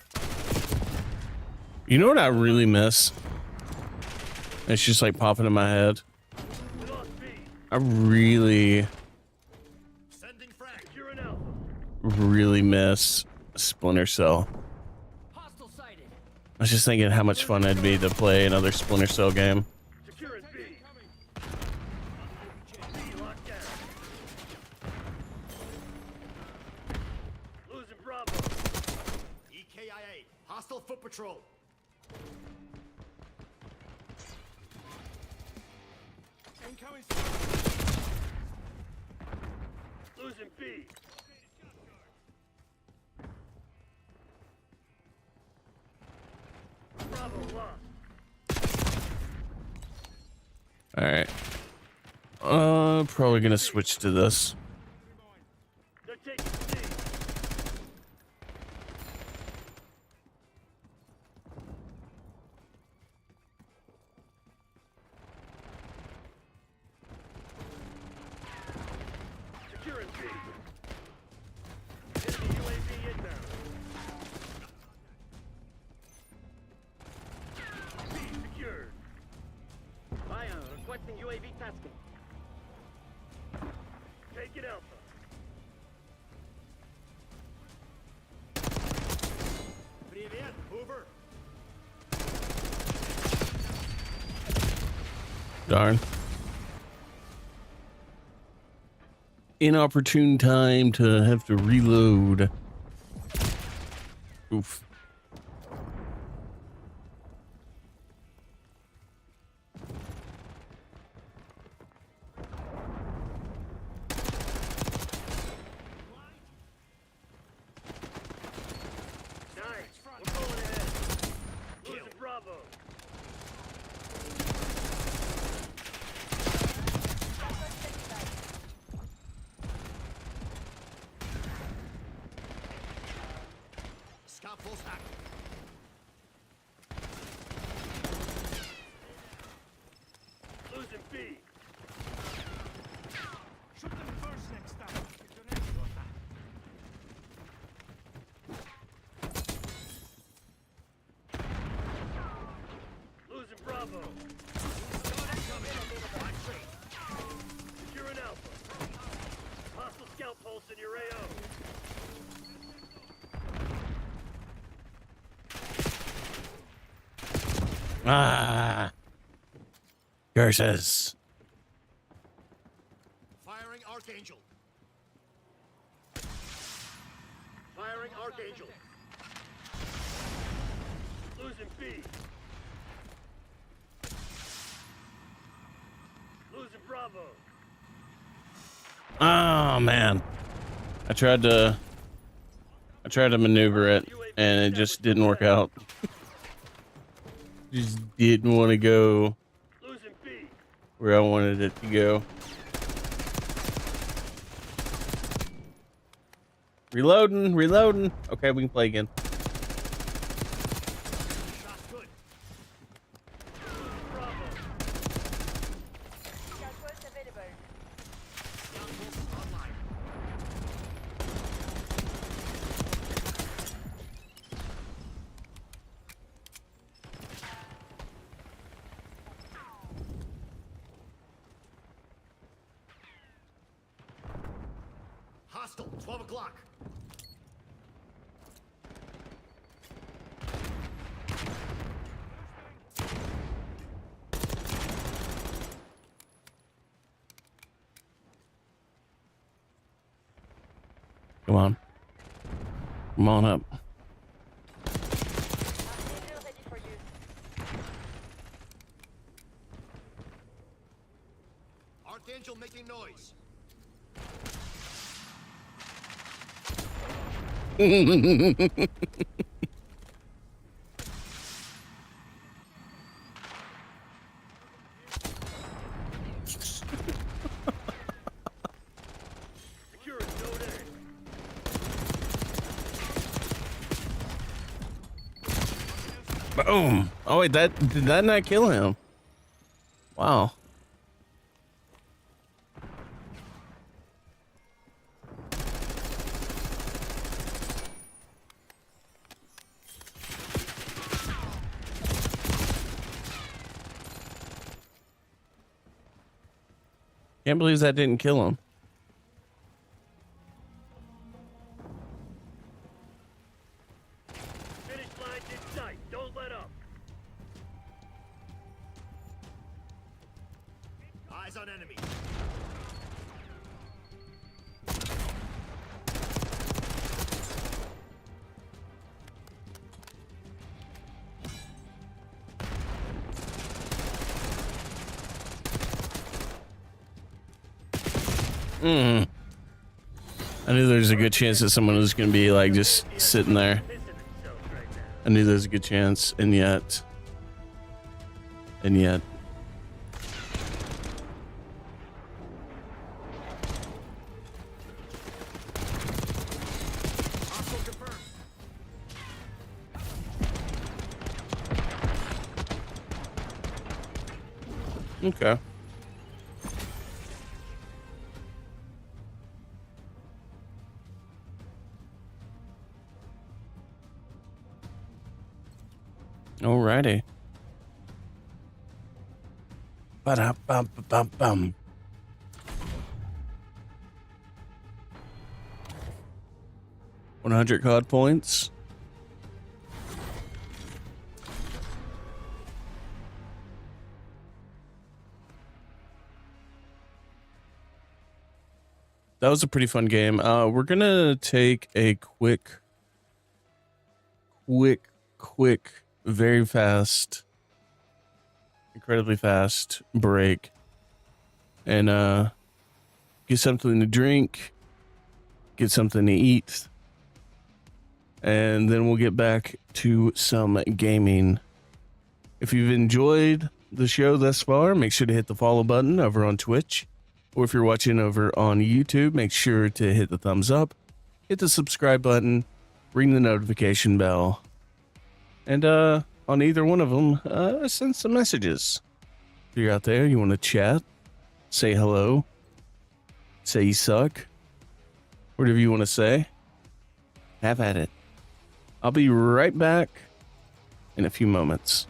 You know what I really miss? It's just like popping in my head. We lost B. I really, Sending frag. Securing Alpha. really miss Splinter Cell. Hostile sighted. I was just thinking how much fun it'd be to play another Splinter Cell game. Securing B. B locked down. Losing Bravo. EKIA. Hostile foot patrol. Incoming. Losing B. Bravo lost. Alright. Probably gonna switch to this. They're taking C. Securing B. Enemy UAV inbound. B secured. Lion, requesting UAV tasking. Take it Alpha. Привет, Hoover. Darn. Inopportune time to have to reload. Oof. Nice. We're going ahead. Losing Bravo. Scout pulse active. Losing B. Shoot them first next time. Get your next one. Losing Bravo. Securing Alpha. Hostile scout pulse in your AO. Ah. Curses. Firing Archangel. Firing Archangel. Losing B. Bravo. Oh man, I tried to maneuver it, and it just didn't work out. Just didn't want to go Losing B. where I wanted it to go. Reloading. Okay, we can play again. Shot's good. Bravo. Outpost online. Hostile, 12 o'clock. Come on. Come on up. Archangel making noise. Securing Node A. Boom. Oh wait, did that not kill him? Wow. Can't believe that didn't kill him. Finish line's in sight. Don't let up. Eyes on enemy. I knew there was a good chance that someone was going to be like just sitting there. Missing themselves right now. I knew there was a good chance, and yet. Hostile confirmed. Okay. Alrighty. Ba-da-bum-bum-bum. $100 COD points. That was a pretty fun game. We're gonna take a quick, very fast, incredibly fast break, and get something to drink, get something to eat, and then we'll get back to some gaming. If you've enjoyed the show thus far, make sure to hit the follow button over on Twitch. Or if you're watching over on YouTube, make sure to hit the thumbs up, hit the subscribe button, ring the notification bell, and on either one of them, send some messages. If you're out there, you want to chat, say hello, say you suck, whatever you want to say, have at it. I'll be right back in a few moments.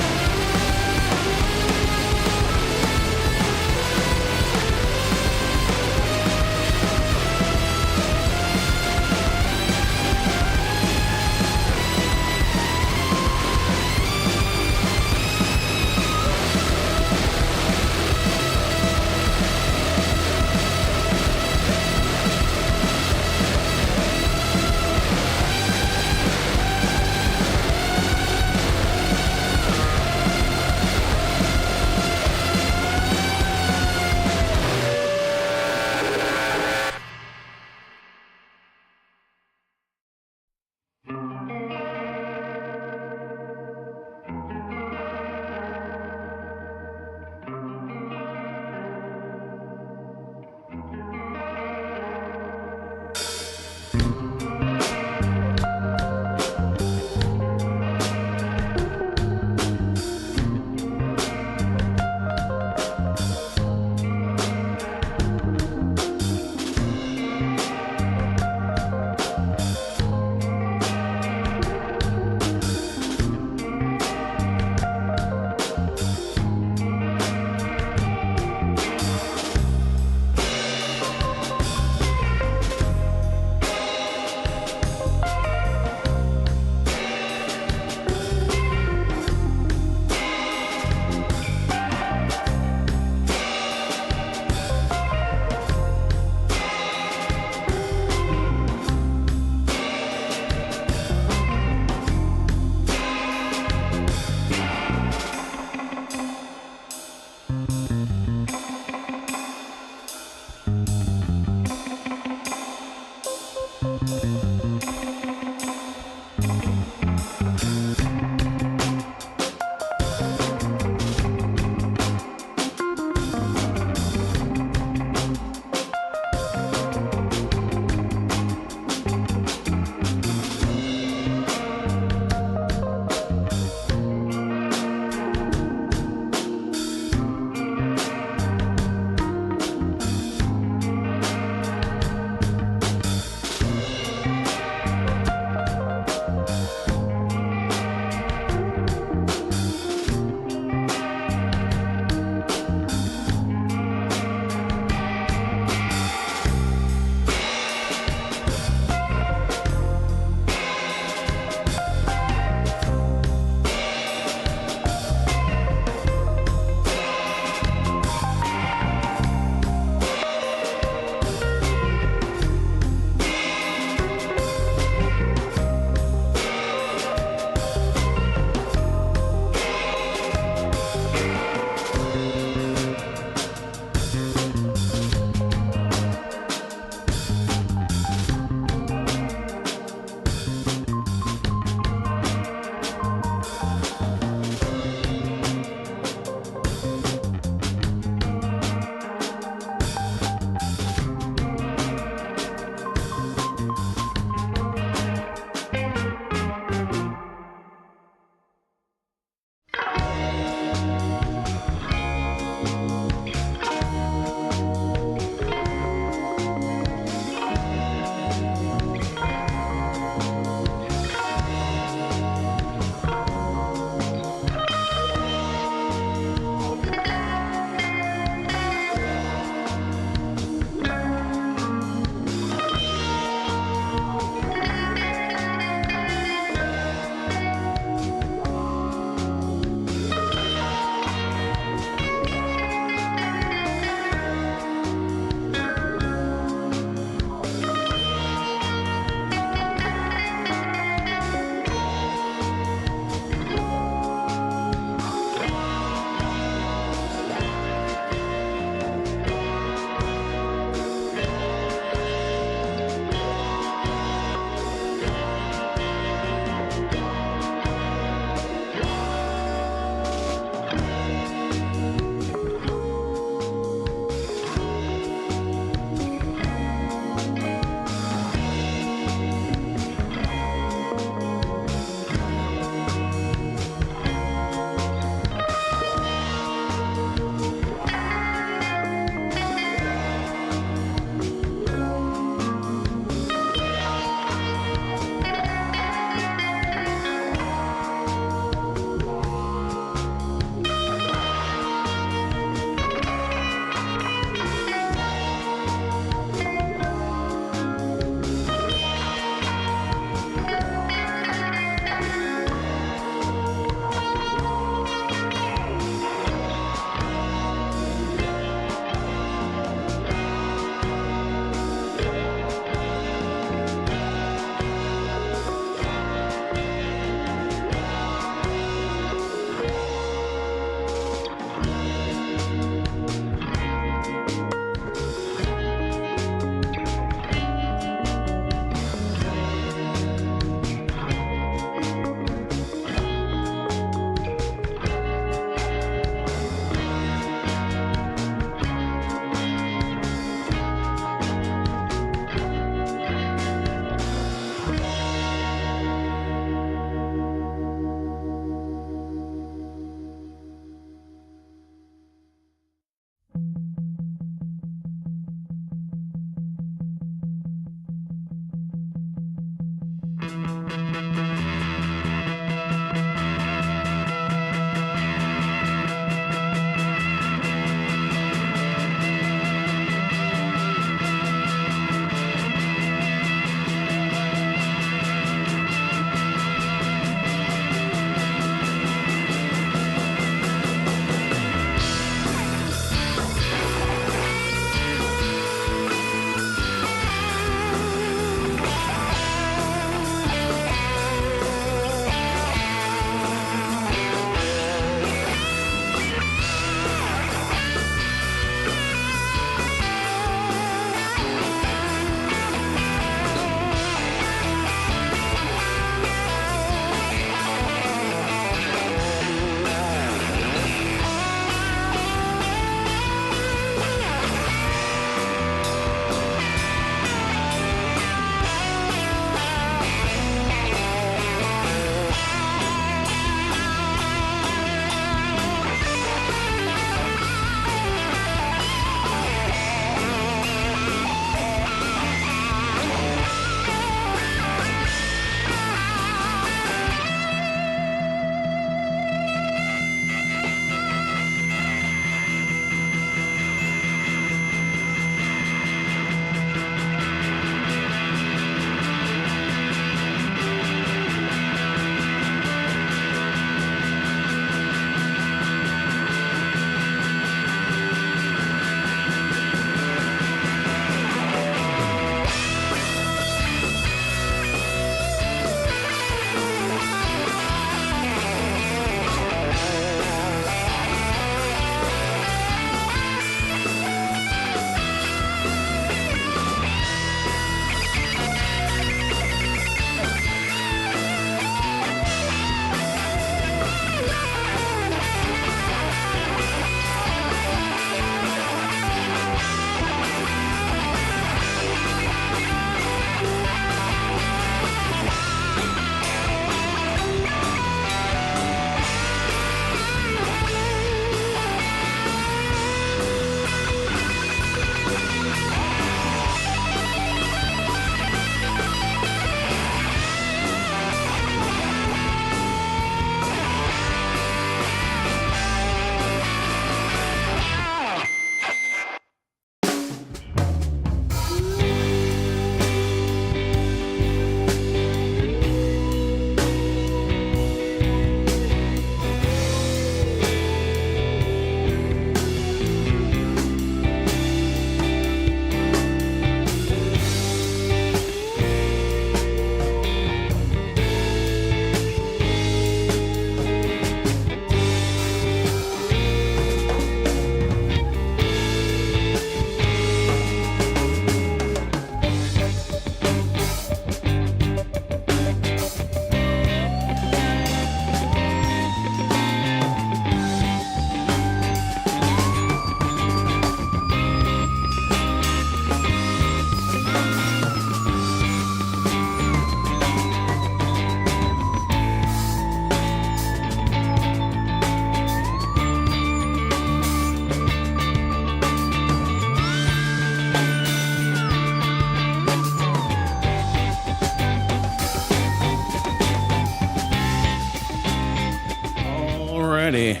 Alrighty.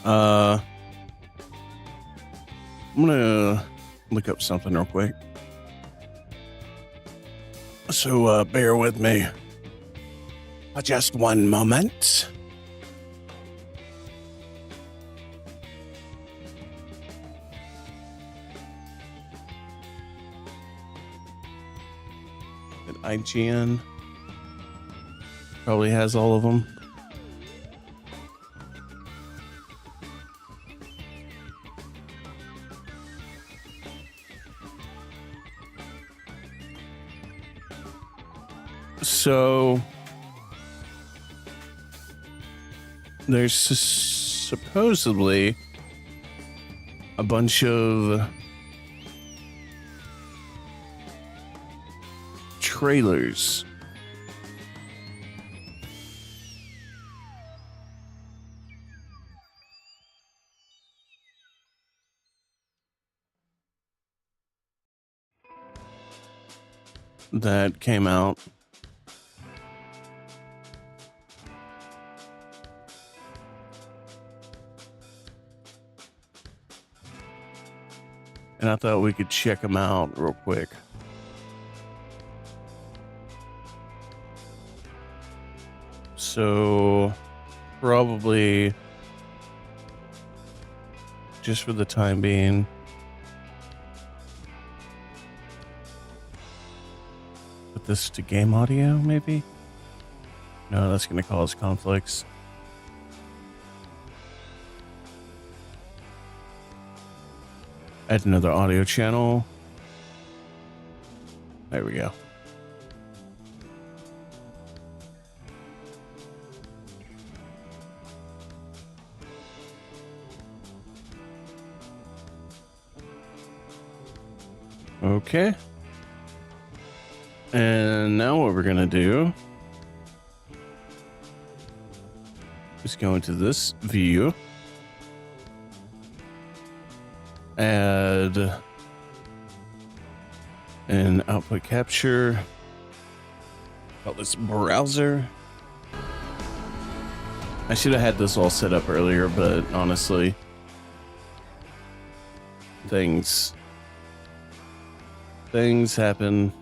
I'm gonna look up something real quick. So, bear with me. Just one moment. At IGN probably has all of them. So there's supposedly a bunch of trailers that came out. And I thought we could check them out real quick. So, probably, just for the time being, put this to game audio, maybe? No, that's going to cause conflicts. Add another audio channel. There we go. Okay. And now what we're gonna do is go into this view. Add an output capture. Call this browser. I should have had this all set up earlier, but honestly, things happen.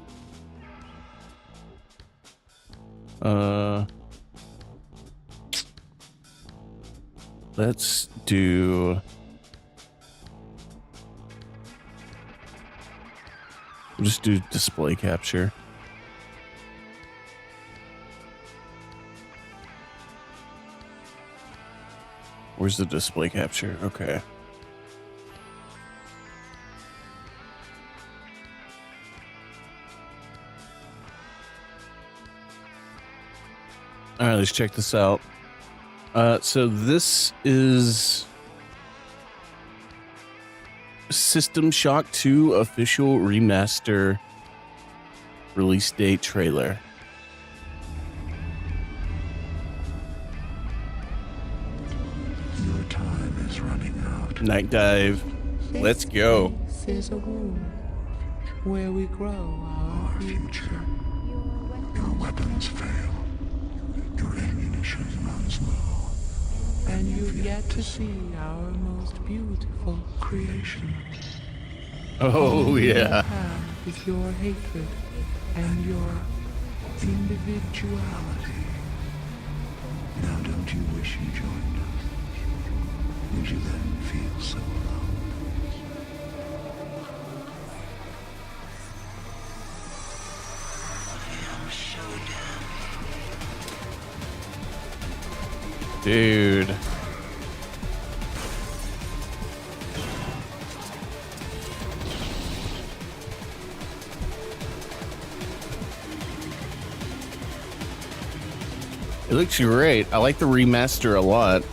Let's do. We'll just do display capture. Where's the display capture? Okay. All right, let's check this out. So this is System Shock 2 official remaster release date trailer. Your time is running out. Night dive. Let's go. This is a world where we grow our future. Your weapons fail. Your ammunition runs low. And you've yet to see our most beautiful Creation. Oh, yeah. have is your hatred and your individuality. Now don't you wish you joined us? Would you then feel so alone? Dude. It looks great. I like the remaster a lot.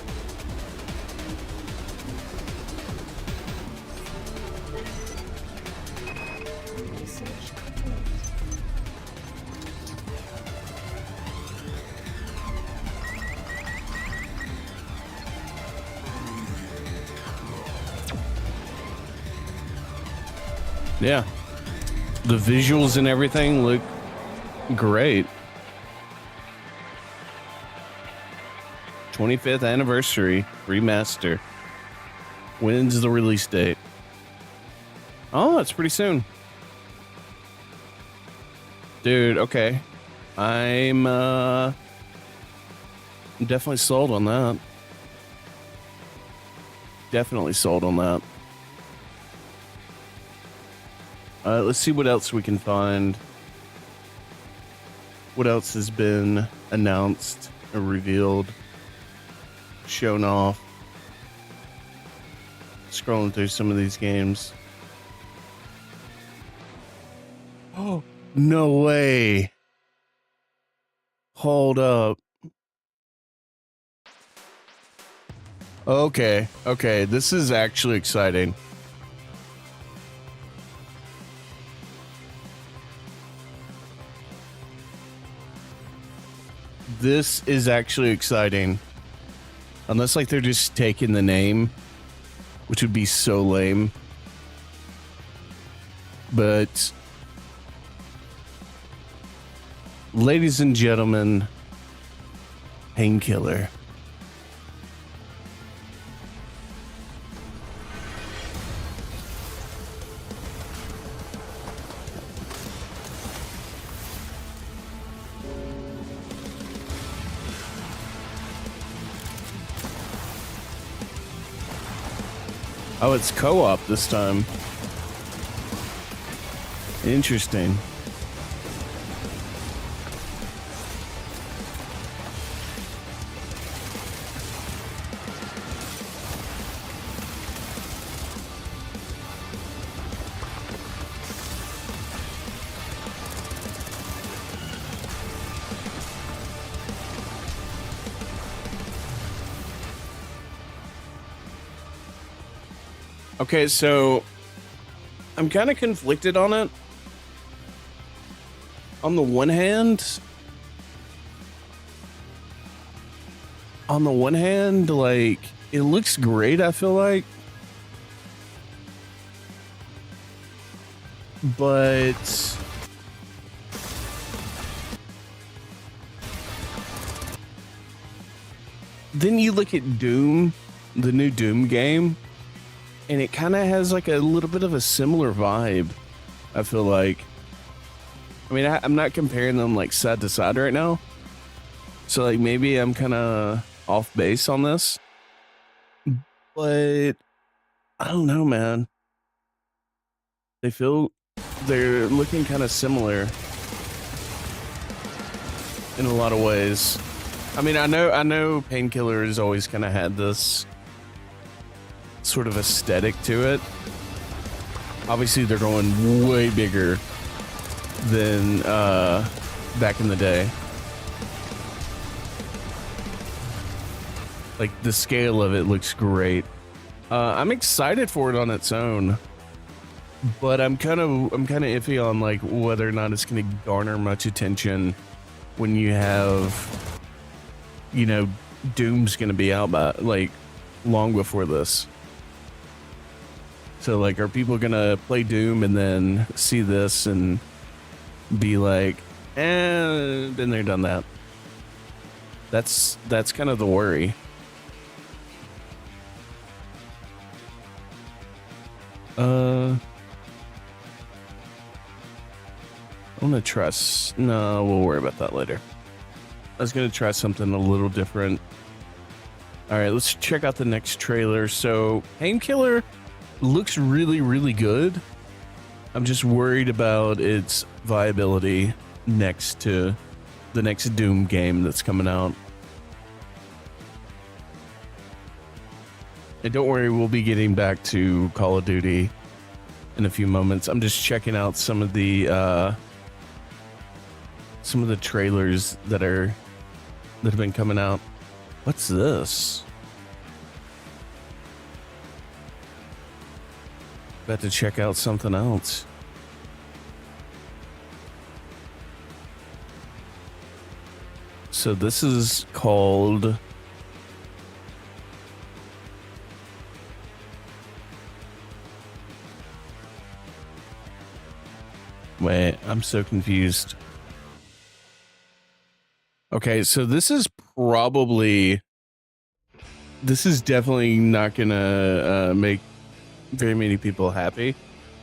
Yeah. The visuals and everything look 25th anniversary remaster. When's the release date? Oh, that's pretty soon. Dude, okay. I'm definitely sold on that. Definitely sold on that. Let's see what else we can find. What else has been announced or revealed, shown off? Scrolling through some of these games. Oh, no way. Hold up. Okay, this is actually exciting. This is actually exciting. Unless like they're just taking the name, which would be so lame. But ladies and gentlemen, Painkiller. Oh, it's co-op this time. Interesting. Okay, so I'm kind of conflicted on it. On the one hand, like, it looks great, I feel like. But then you look at Doom, the new Doom game, and it kind of has like a little bit of a similar vibe, I feel like. I mean, I'm not comparing them like side to side right now. So like maybe I'm kind of off base on this. But I don't know, man. They're looking kind of similar in a lot of ways. I mean, I know Painkiller has always kind of had this sort of aesthetic to it. Obviously, they're going way bigger than back in the day. Like, the scale of it looks great. I'm excited for it on its own, but I'm kind of iffy on like whether or not it's going to garner much attention when you have, you know, Doom's going to be out by like long before this. So like, are people going to play Doom and then see this and be like, been there, done that? That's kind of the worry. I'm gonna trust. No, we'll worry about that later. I was gonna try something a little different. All right, let's check out the next trailer. So, Painkiller looks really, really good. I'm just worried about its viability next to the next Doom game that's coming out. And don't worry, we'll be getting back to Call of Duty in a few moments. I'm just checking out some of the trailers that have been coming out. What's this? About to check out something else. So this is called Wait, I'm so confused. Okay, so this is probably this is definitely not gonna make very many people happy,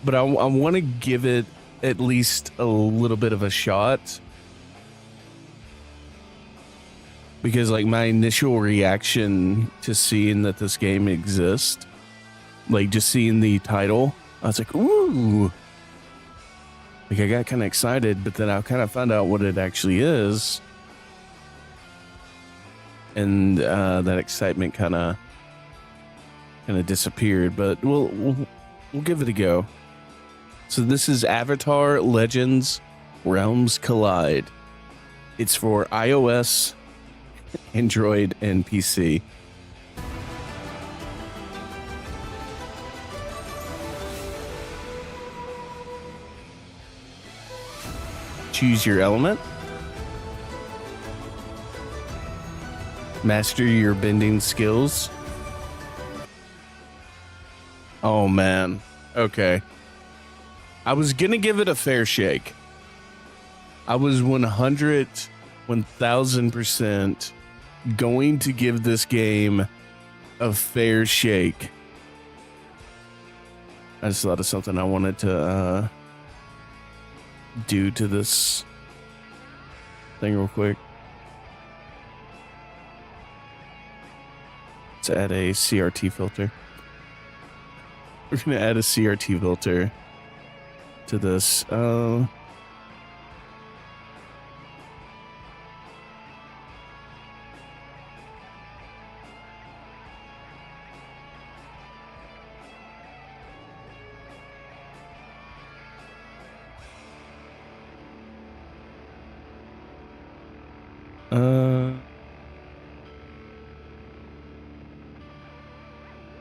but I want to give it at least a little bit of a shot, because like my initial reaction to seeing that this game exists, like just seeing the title, I was like, ooh, like I got kind of excited, but then I kind of found out what it actually is, and that excitement kind of disappeared. But we'll give it a go. So this is Avatar Legends Realms Collide. It's for iOS, Android, and PC. Choose your element. Master your bending skills. Oh man. Okay. I was gonna give it a fair shake. I was 1000% going to give this game a fair shake. I just thought of something I wanted to do to this thing real quick. Let's add a CRT filter. We're gonna add a CRT filter to this.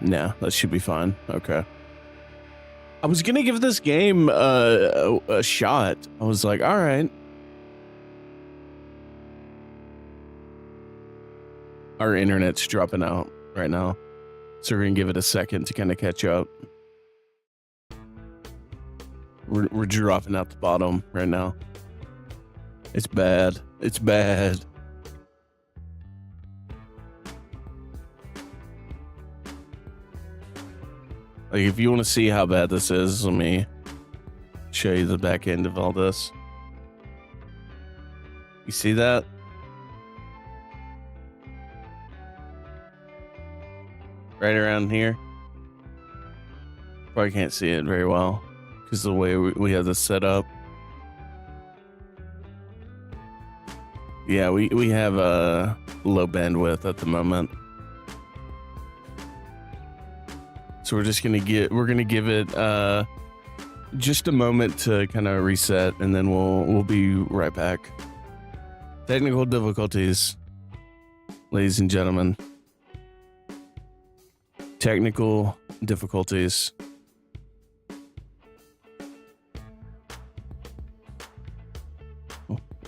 No, that should be fine. Okay. I was gonna give this game a shot. I was like, all right. Our internet's dropping out right now, so we're gonna give it a second to kind of catch up. We're dropping out the bottom right now. It's bad. It's bad. Like, if you want to see how bad this is, let me show you the back end of all this. You see that? Right around here. Probably can't see it very well because the way we have this set up. Yeah, we have a low bandwidth at the moment. So we're gonna give it just a moment to kind of reset, and then we'll be right back. Technical difficulties, ladies and gentlemen. Technical difficulties.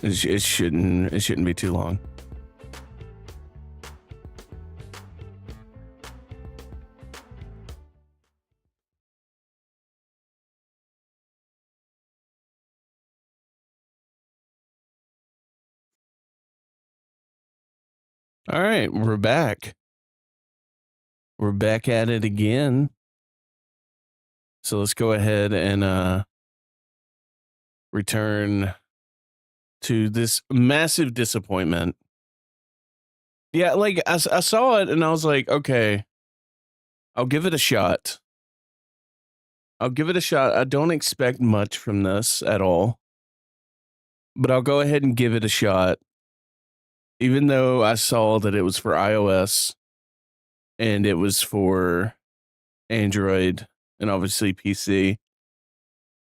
It shouldn't be too long. All right, we're back. We're back at it again. So let's go ahead and return to this massive disappointment. Yeah, like I saw it and I was like, okay, I'll give it a shot. I don't expect much from this at all, but I'll go ahead and give it a shot. Even though I saw that it was for iOS and it was for Android and obviously PC.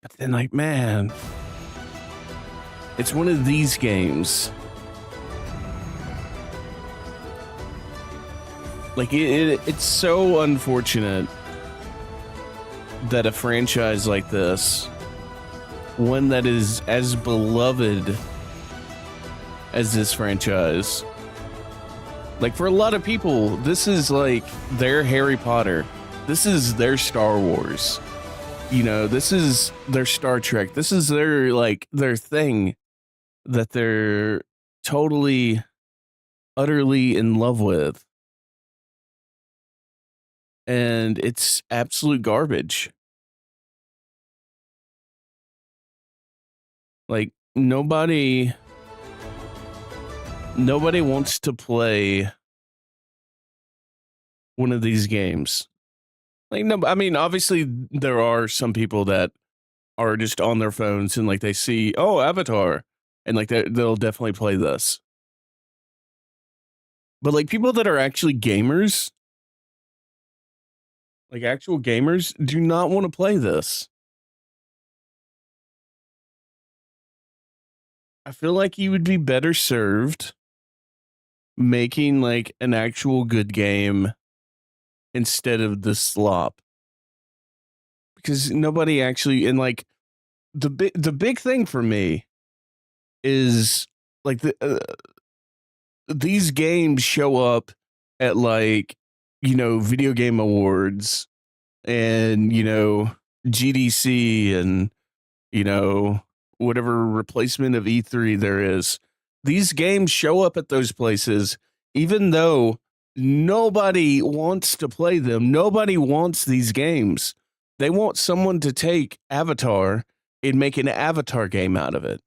But then, like, man, it's one of these games. Like, it's so unfortunate that a franchise like this, one that is as beloved as this franchise, like, for a lot of people, this is like their Harry Potter. This is their Star Wars. You know, this is their Star Trek. This is their, like, their thing that they're totally, utterly in love with. and it's absolute garbage. Like nobody wants to play one of these games. Like, no, I mean, obviously there are some people that are just on their phones and like they see, oh, Avatar, and like they'll definitely play this. But like people that are actually gamers, like actual gamers, do not want to play this. I feel like you would be better served making like an actual good game instead of the slop, because nobody actually, and like the big thing for me is like these games show up at like, you know, video game awards and, you know, GDC and, you know, whatever replacement of E3 there is. These games show up at those places even though nobody wants to play them. Nobody wants these games. They want someone to take Avatar and make an Avatar game out of it.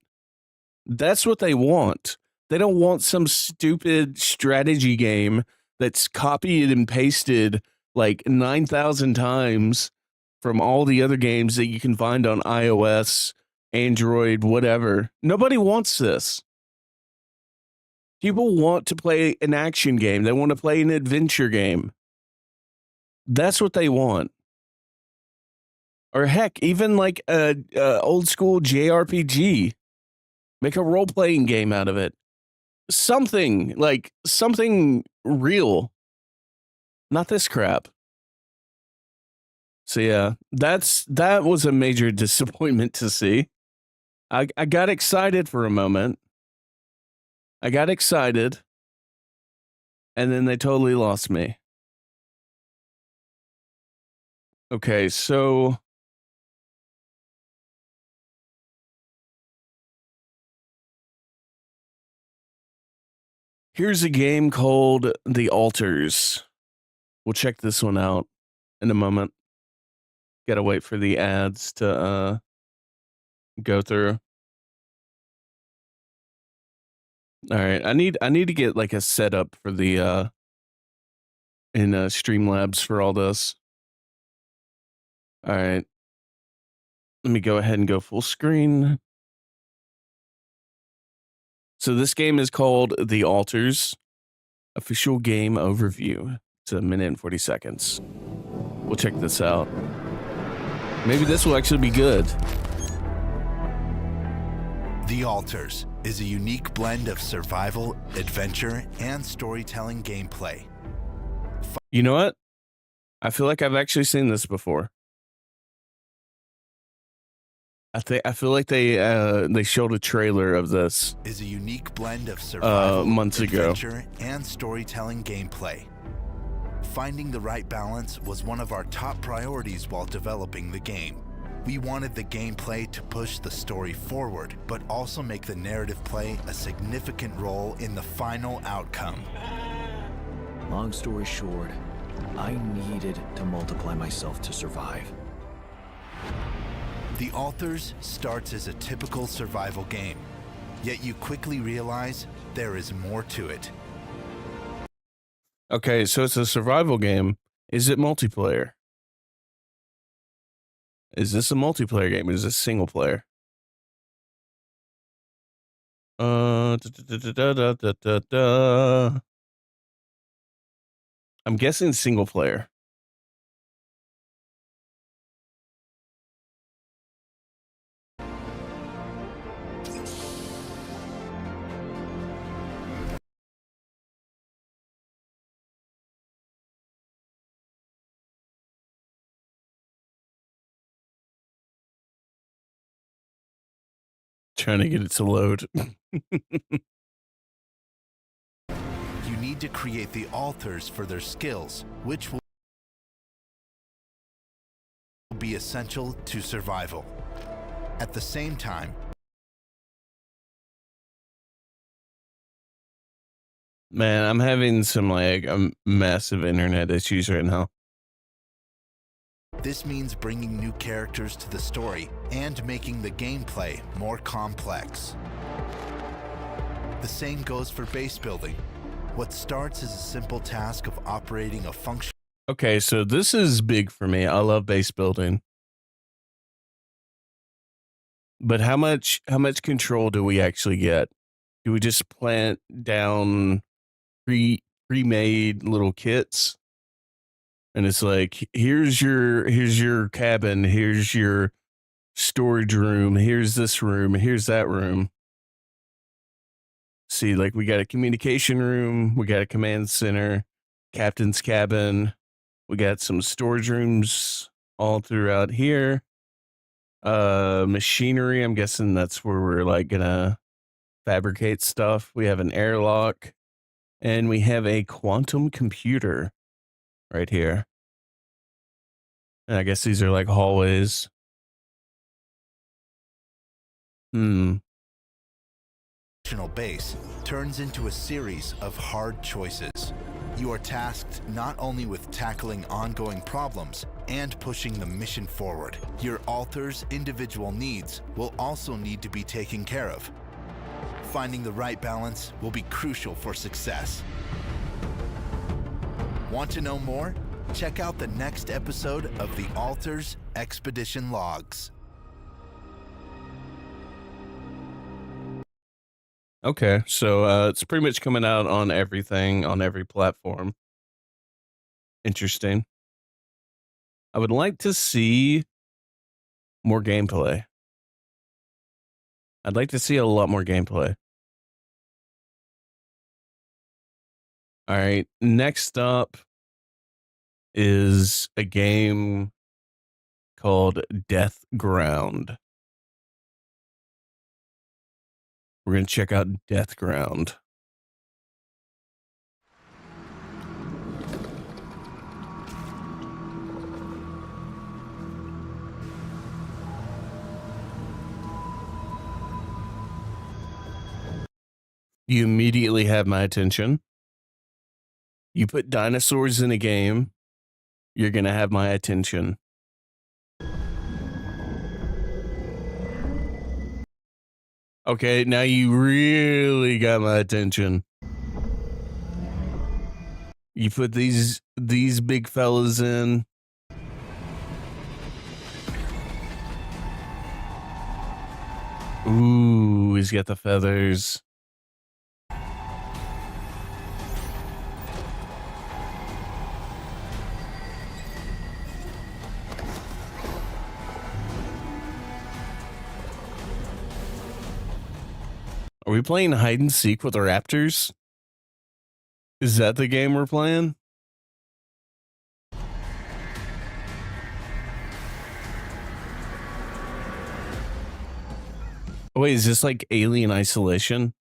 That's what they want. They don't want some stupid strategy game that's copied and pasted like 9,000 times from all the other games that you can find on iOS, Android, whatever. Nobody wants this. People want to play an action game. They want to play an adventure game. That's what they want. Or heck, even like a old school JRPG. Make a role-playing game out of it. Something real. Not this crap. So yeah, that was a major disappointment to see. I got excited for a moment. I got excited, and then they totally lost me. Okay, so here's a game called The Altars. We'll check this one out in a moment. Gotta wait for the ads to go through. All right, I need to get like a setup for the in Streamlabs for all this. All right, let me go ahead and go full screen. So this game is called The Altars. Official game overview. It's a minute and 40 seconds. We'll check this out. Maybe this will actually be good. The Altars is a unique blend of survival, adventure, and storytelling gameplay. You know what? I feel like I've actually seen this before. I feel like they showed a trailer of this. Is a unique blend of survival, months ago, adventure, and storytelling gameplay. Finding the right balance was one of our top priorities while developing the game. We wanted the gameplay to push the story forward, but also make the narrative play a significant role in the final outcome. Long story short, I needed to multiply myself to survive. The Altars starts as a typical survival game, yet you quickly realize there is more to it. Okay, so it's a survival game. Is it multiplayer? Is this a multiplayer game? Is this single player? I'm guessing single player. Trying to get it to load. You need to create the altars for their skills, which will be essential to survival. At the same time, Man, I'm having some like massive internet issues right now. This means bringing new characters to the story and making the gameplay more complex. The same goes for base building. What starts as a simple task of operating a function. Okay, so this is big for me. I love base building. But how much control do we actually get? Do we just plant down pre-made little kits? And it's like, here's your cabin, here's your storage room, here's this room, here's that room. See, like we got a communication room, we got a command center, captain's cabin, we got some storage rooms all throughout here. Machinery, I'm guessing that's where we're like gonna fabricate stuff. We have an airlock, and we have a quantum computer right here. And I guess these are like hallways. Base turns into a series of hard choices. You are tasked not only with tackling ongoing problems and pushing the mission forward. Your author's individual needs will also need to be taken care of. Finding the right balance will be crucial for success. Want to know more? Check out the next episode of the Alters Expedition Logs. Okay, so it's pretty much coming out on everything, on every platform. Interesting. I would like to see more gameplay. I'd like to see a lot more gameplay. All right, next up is a game called Death Ground. We're going to check out Death Ground. You immediately have my attention. You put dinosaurs in a game, you're going to have my attention. Okay, now you really got my attention. You put these big fellas in. Ooh, he's got the feathers. Are we playing hide and seek with the raptors? Is that the game we're playing? Oh, wait, is this like Alien Isolation?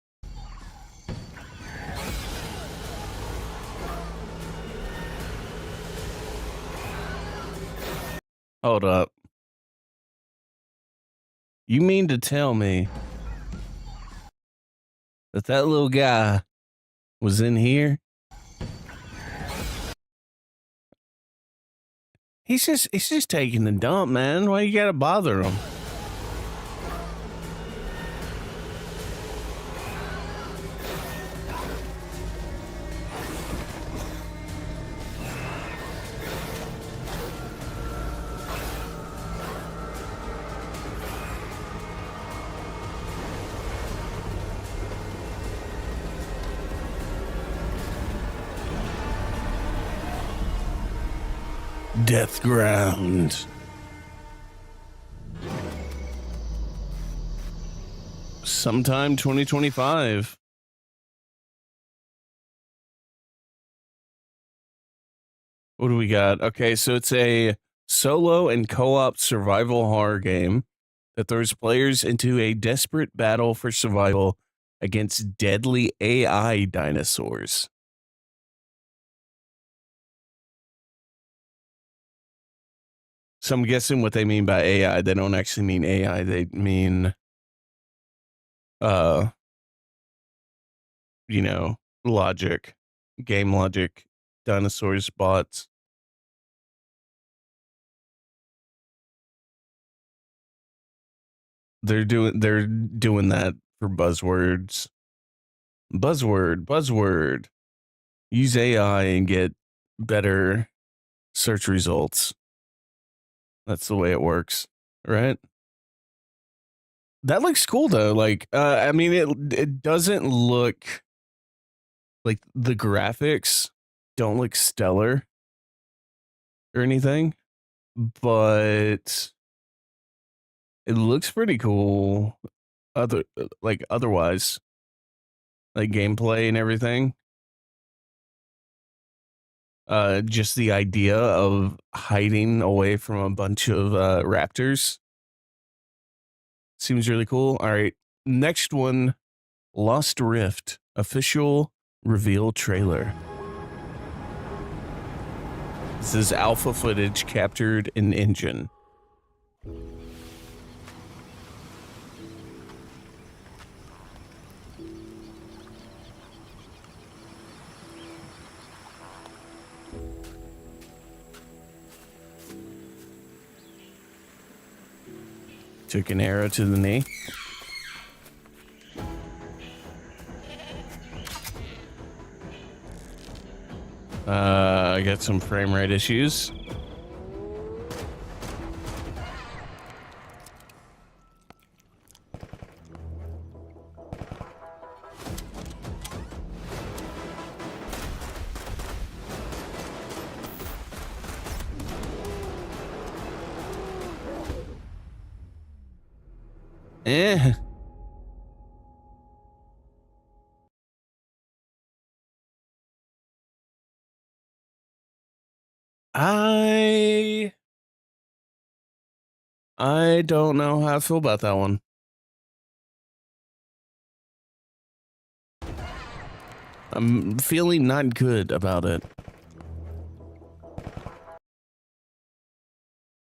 Hold up. You mean to tell me that little guy was in here? He's just taking the dump, man. Why you gotta bother him? Death Ground. Sometime 2025. What do we got? Okay, so it's a solo and co-op survival horror game that throws players into a desperate battle for survival against deadly AI dinosaurs. So I'm guessing what they mean by AI, they don't actually mean AI, they mean, you know, logic, game logic, dinosaurs, bots. They're doing that for buzzwords. Buzzword. Use AI and get better search results. That's the way it works, right? That looks cool though. Like, I mean, it doesn't look like the graphics don't look stellar or anything, but it looks pretty cool. Otherwise, like gameplay and everything. Just the idea of hiding away from a bunch of raptors seems really cool. All right, next one, Lost Rift official reveal trailer. This is alpha footage captured in engine. Took an arrow to the knee. I got some frame rate issues. Eh. I don't know how I feel about that one. I'm feeling not good about it.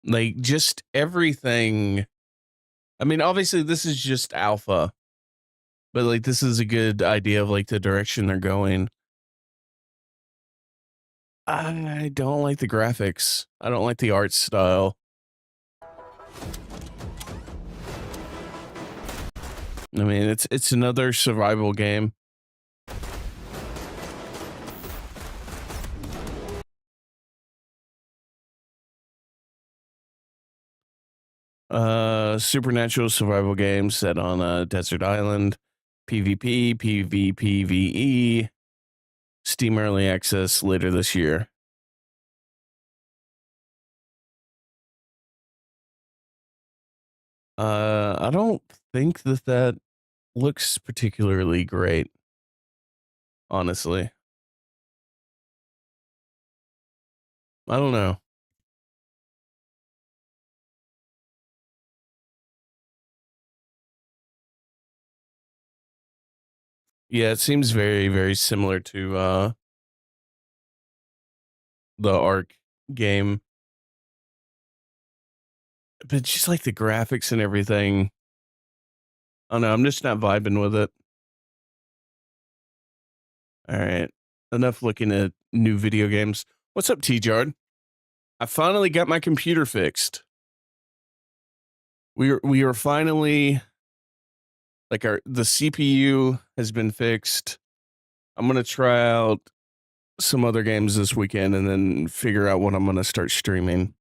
Like, just everything. I mean, obviously, this is just alpha, but like, this is a good idea of like the direction they're going. I don't like the graphics. I don't like the art style. I mean, it's another survival game. Supernatural survival game set on a desert island. PvP, PvPvE. Steam Early Access later this year. I don't think that looks particularly great, honestly. I don't know. Yeah, it seems very, very similar to the Ark game. But just like the graphics and everything. I don't know, I'm just not vibing with it. All right. Enough looking at new video games. What's up, T-Jard? I finally got my computer fixed. We are finally, like, the CPU has been fixed. I'm gonna try out some other games this weekend and then figure out what I'm gonna start streaming.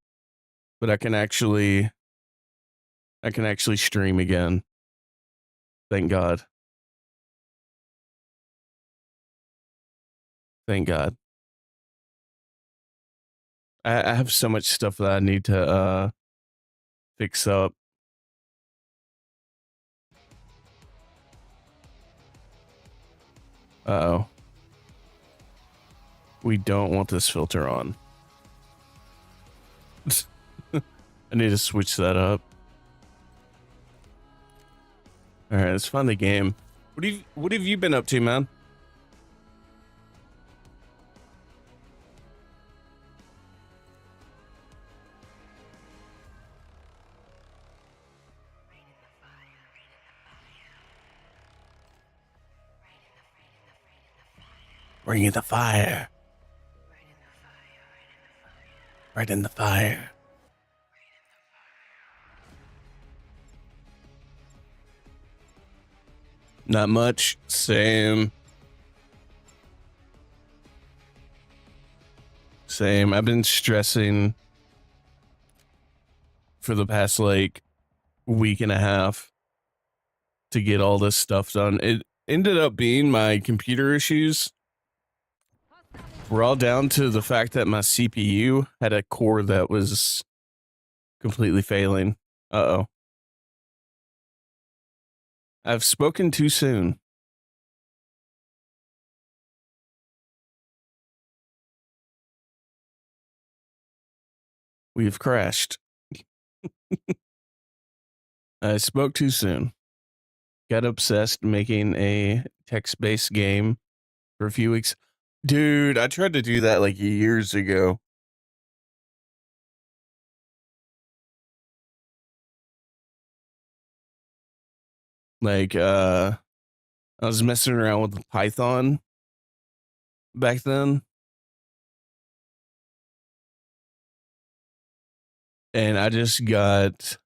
But I can actually stream again. Thank God. Thank God. I have so much stuff that I need to fix up. Uh-oh. We don't want this filter on. I need to switch that up. All right, let's find the game. What have you been up to, man? Bring in the fire. Right in the fire. Not much. Same. Same. I've been stressing for the past like week and a half to get all this stuff done. It ended up being my computer issues. We're all down to the fact that my CPU had a core that was completely failing. Uh-oh. I've spoken too soon. We've crashed. I spoke too soon. Got obsessed making a text-based game for a few weeks. Dude, I tried to do that like years ago. Like, I was messing around with Python back then. And I just got,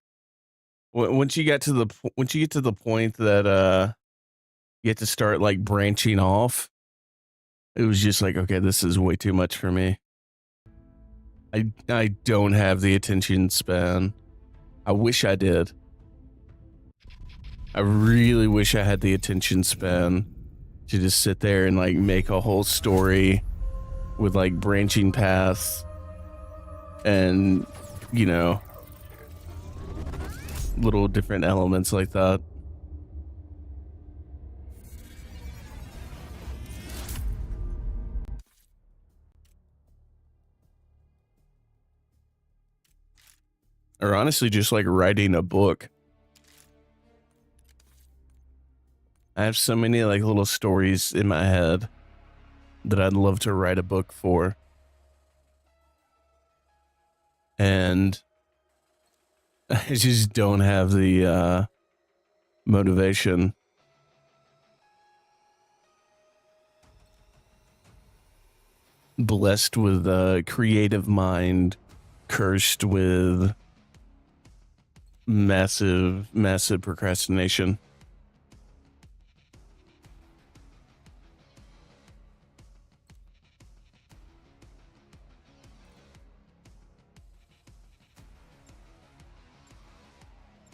once you get to the point that you have to start like branching off, it was just like, okay, this is way too much for me. I don't have the attention span. I wish I did. I really wish I had the attention span to just sit there and like make a whole story with like branching paths and, you know, little different elements like that. Or honestly, just like writing a book. I have so many like little stories in my head that I'd love to write a book for. And I just don't have the motivation. Blessed with a creative mind, cursed with massive procrastination.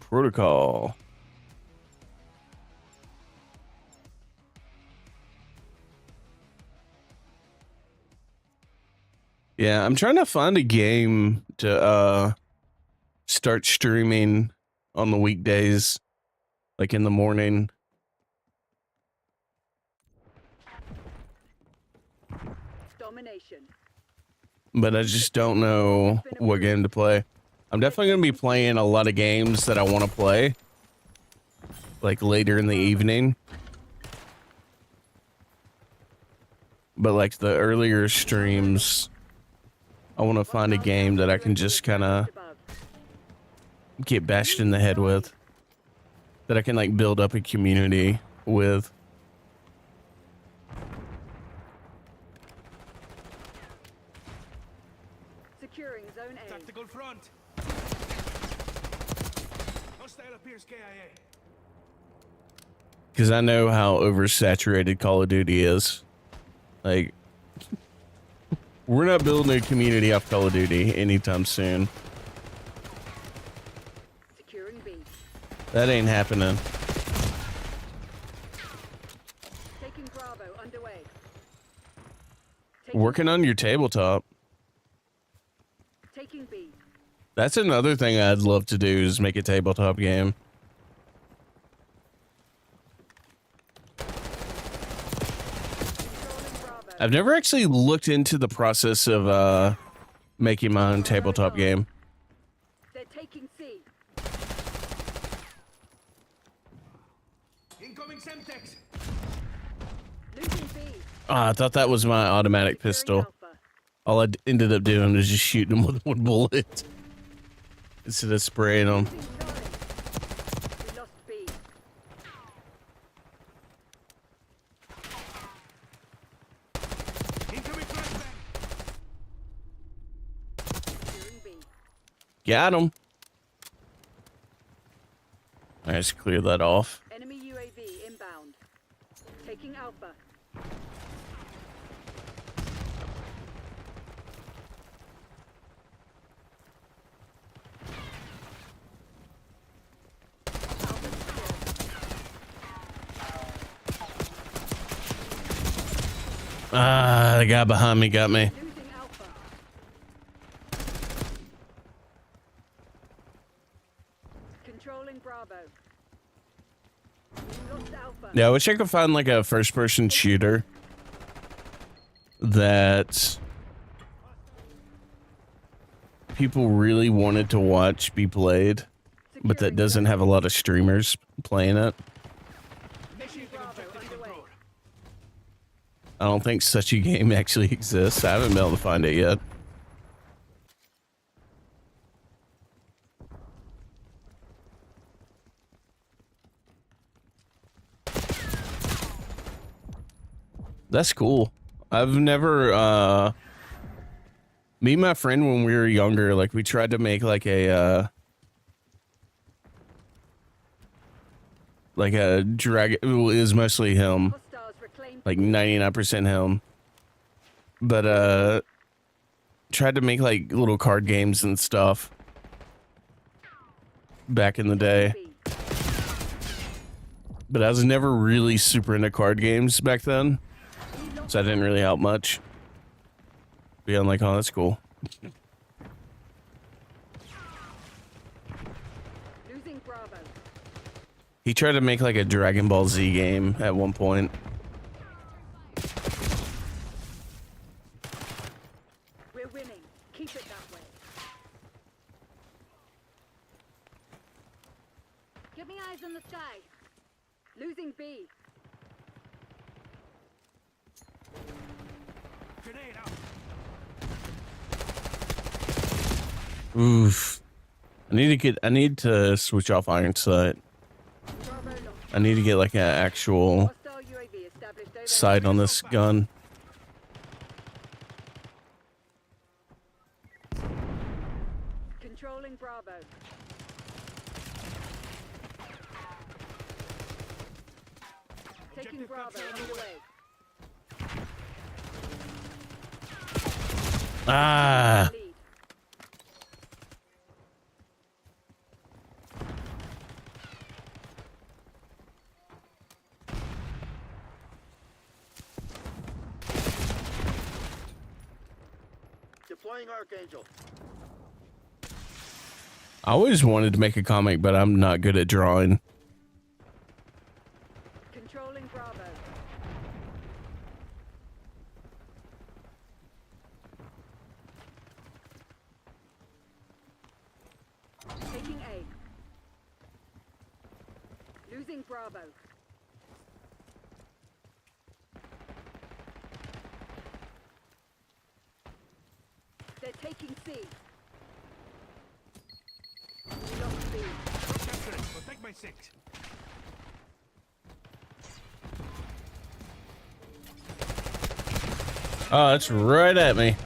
Protocol. Yeah, I'm trying to find a game to start streaming on the weekdays, like in the morning. Domination. But I just don't know what game to play. I'm definitely going to be playing a lot of games that I want to play, like later in the evening. But like the earlier streams, I want to find a game that I can just kind of get bashed in the head with, that I can like build up a community with. Securing zone A. Tactical front. Hostile appears KIA. Because I know how oversaturated Call of Duty is. Like, we're not building a community off Call of Duty anytime soon. Securing B. That ain't happening. Taking Bravo underway. Working on your tabletop. Taking B. That's another thing I'd love to do, is make a tabletop game. I've never actually looked into the process of making my own tabletop game. They're taking C. Incoming Semtex. Losing B. I thought that was my automatic pistol. All I ended up doing was just shooting them with one bullet instead of spraying them. We lost B. Incoming flashbang. Securing B. Got him. Let's clear that off. Enemy UAV inbound. Alpha. Alpha secured. Ah, the guy behind me got me. Losing Alpha. Controlling Bravo. We lost Alpha. Yeah, I wish I could find like a first-person shooter that people really wanted to watch be played, but that doesn't have a lot of streamers playing it. Bravo underway. I don't think such a game actually exists. I haven't been able to find it yet. That's cool. I've never, me and my friend when we were younger, like we tried to make like a dragon. It was mostly him, Hostiles reclaimed. like 99% him. But, tried to make like little card games and stuff back in the day. B. But I was never really super into card games back then, so I didn't really help much. But yeah, I'm like, oh, that's cool. Losing Bravo. He tried to make like a Dragon Ball Z game at one point. We're winning. Keep it that way. Give me eyes on the sky. Losing B. Grenade out. Oof. I need to switch off Iron Sight. Bravo lost. I need to get like an actual Hostile UAV established over. sight on this gun. Controlling Bravo. Taking Bravo underway. Ah. Lead. Deploying Archangel. I always wanted to make a comic, but I'm not good at drawing. Controlling Bravo. Taking A. Losing Bravo. They're taking C. We lost B. Capture it. Protect my six. Oh, it's right at me.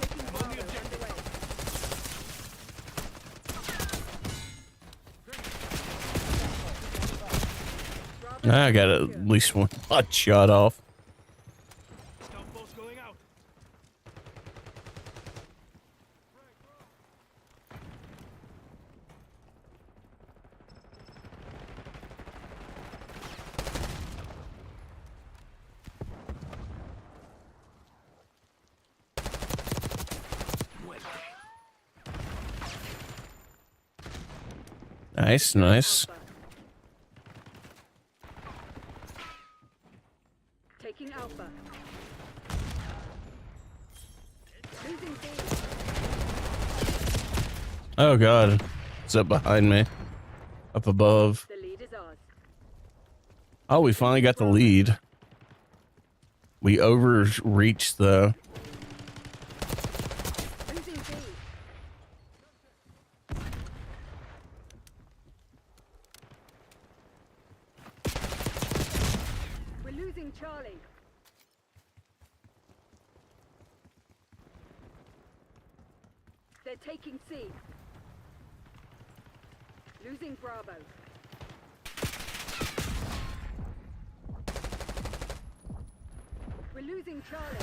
Taking Bravo underway. Bravo I got at least one hot shot off. Scout force going out. Nice, nice. Alpha. Taking Alpha. Losing B. Oh god. It's up behind me. Up above. The lead is ours. Oh, we finally got the lead. We overreached the... Losing B. We're losing Charlie. They're taking C. Losing Bravo. We're losing Charlie.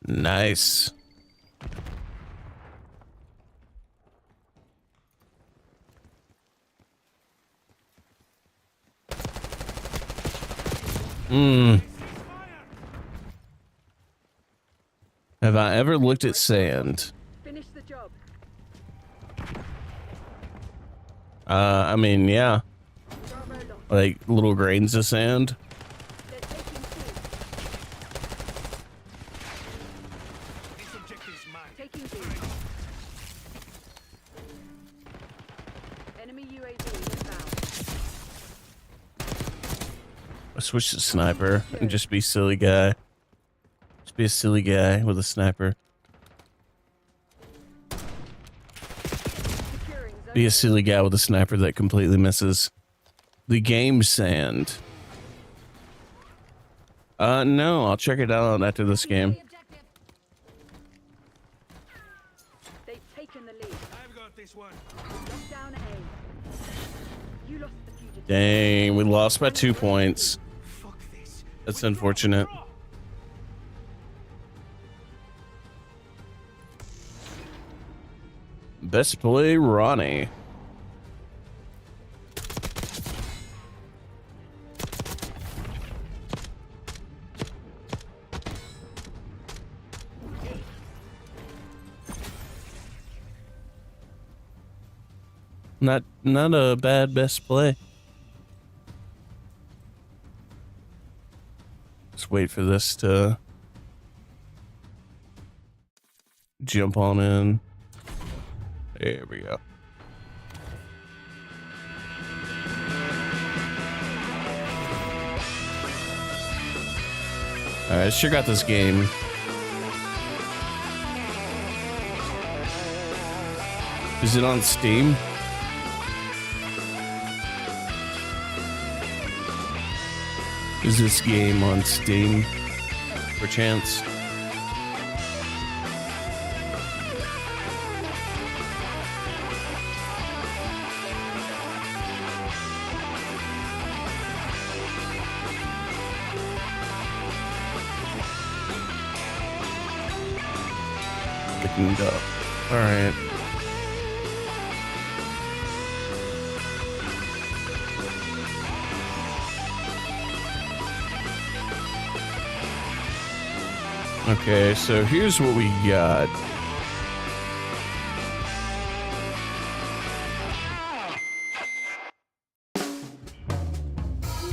Nice. Have I ever looked at sand? Finish the job. I mean, yeah. Bravo lost. Like little grains of sand. They're taking C. This objective is mine. Taking B. Enemy UAV inbound. I switch to sniper and just be silly guy. Just be a silly guy with a sniper. Securing zone Be A. a silly guy with a sniper that completely misses. The game sand. No, I'll check it out after this game. They've taken the lead. I've got this one. Lock down A. You lost the fugitive. Dang, we lost by 2 points. Fuck this. That's unfortunate. Best play, Ronnie. Not a bad best play. Just wait for this to jump on in. There we go. Alright, sure got this game. Is it on Steam? Is this game on Steam, perchance? Looking it up. All right. Okay, so here's what we got.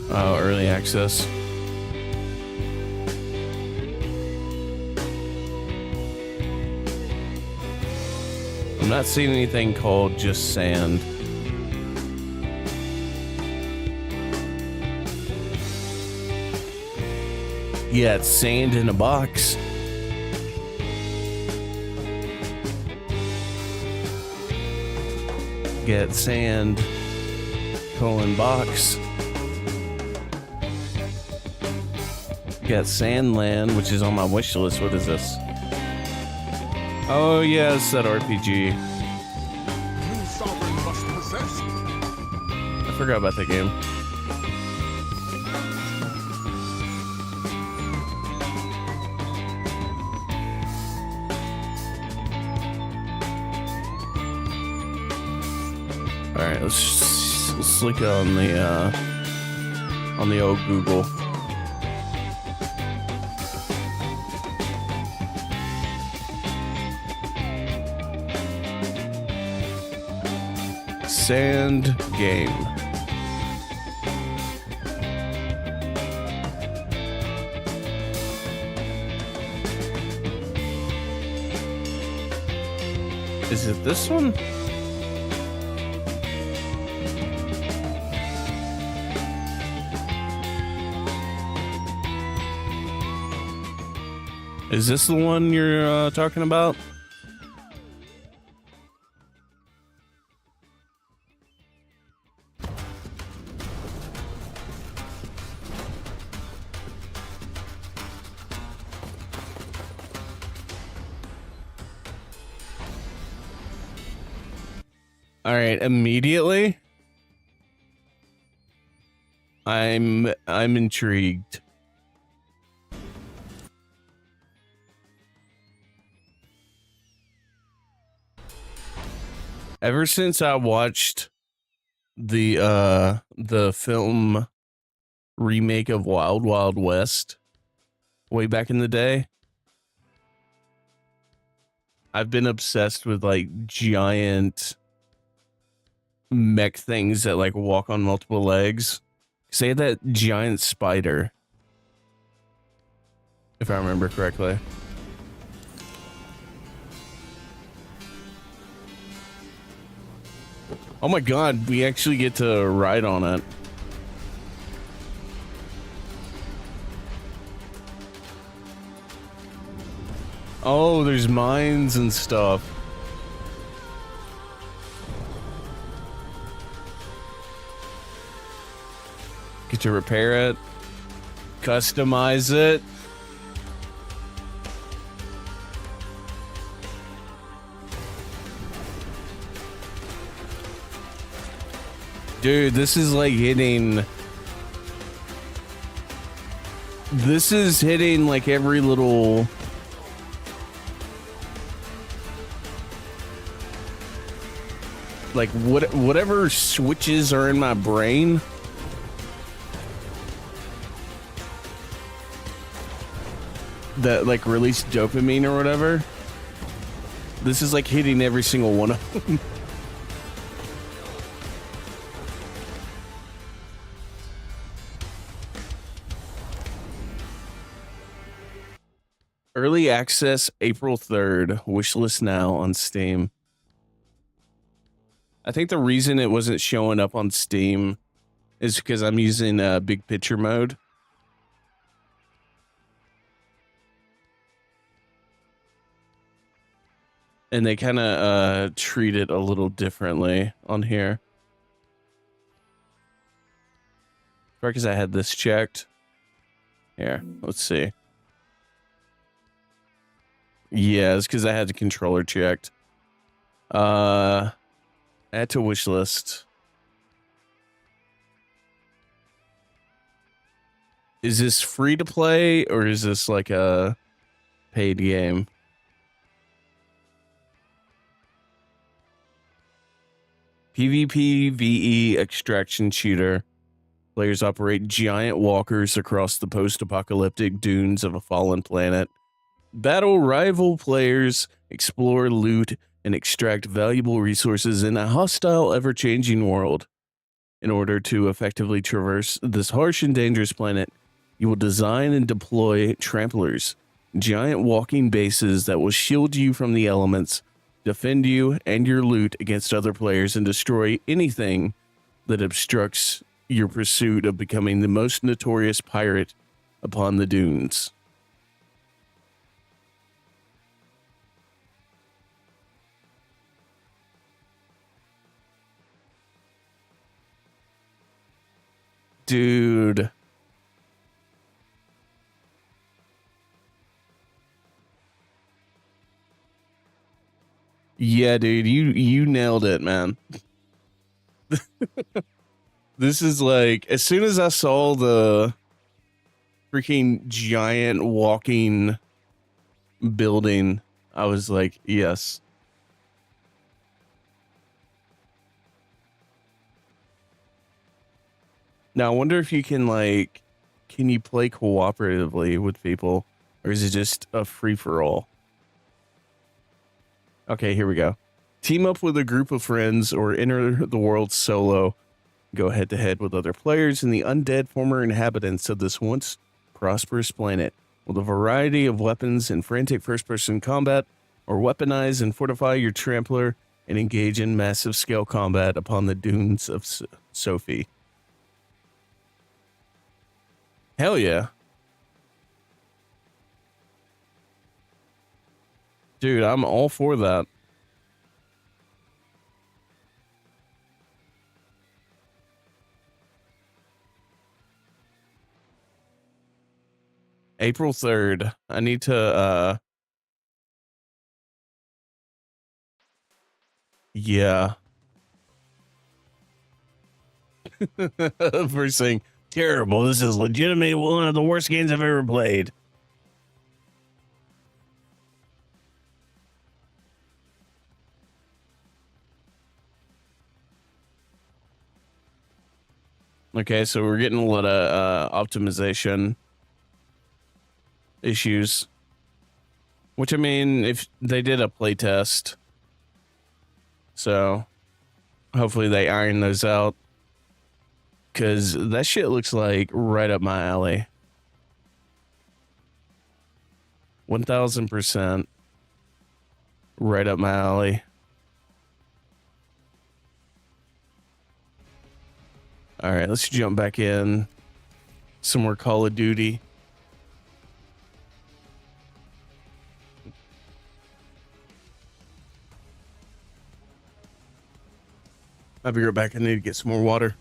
Oh, early access. I'm not seeing anything called just sand. Yeah, it's sand in a box. Get sand, colon box. Get Sandland, which is on my wish list. What is this? Oh yeah, it's that RPG. New sovereign must possess. I forgot about that game. All right, let's look on the old Google. Sand game. Is it this one? Is this the one you're talking about? All right, immediately. I'm intrigued. Ever since I watched the film remake of Wild Wild West way back in the day, I've been obsessed with like giant mech things that like walk on multiple legs. Say that giant spider, if I remember correctly. Oh my god, we actually get to ride on it. Oh, there's mines and stuff. Get to repair it, customize it. Dude, this is like hitting... This is hitting like every little... Like whatever switches are in my brain. That like release dopamine or whatever. This is like hitting every single one of them. Early access April 3rd. Wishlist now on Steam. I think the reason it wasn't showing up on Steam is because I'm using big picture mode. And they kind of treat it a little differently on here. Probably because I had this checked. Here, let's see. Yeah, it's because I had the controller checked. Add to wish list. Is this free to play or is this like a paid game? PvP VE extraction shooter. Players operate giant walkers across the post-apocalyptic dunes of a fallen planet. Battle rival players, explore, loot, and extract valuable resources in a hostile, ever-changing world. In order to effectively traverse this harsh and dangerous planet, you will design and deploy tramplers, giant walking bases that will shield you from the elements, defend you and your loot against other players, and destroy anything that obstructs your pursuit of becoming the most notorious pirate upon the dunes. Dude. Yeah, dude, you nailed it, man. This is like, as soon as I saw the freaking giant walking building, I was like, yes. Now, I wonder if you can, like, can you play cooperatively with people? Or is it just a free-for-all? Okay, here we go. Team up with a group of friends or enter the world solo. Go head-to-head with other players and the undead former inhabitants of this once prosperous planet. With a variety of weapons and frantic first-person combat, or weaponize and fortify your trampler and engage in massive-scale combat upon the dunes of Sophie. Hell yeah. Dude, I'm all for that. April 3rd. I need to, yeah. First thing, terrible. This is legitimately one of the worst games I've ever played. Okay, so we're getting a lot of optimization issues. Which, I mean, if they did a playtest, so hopefully they iron those out. Because that shit looks like right up my alley. 1000% right up my alley. All right, let's jump back in. Some more Call of Duty. I'll be right back. I need to get some more water.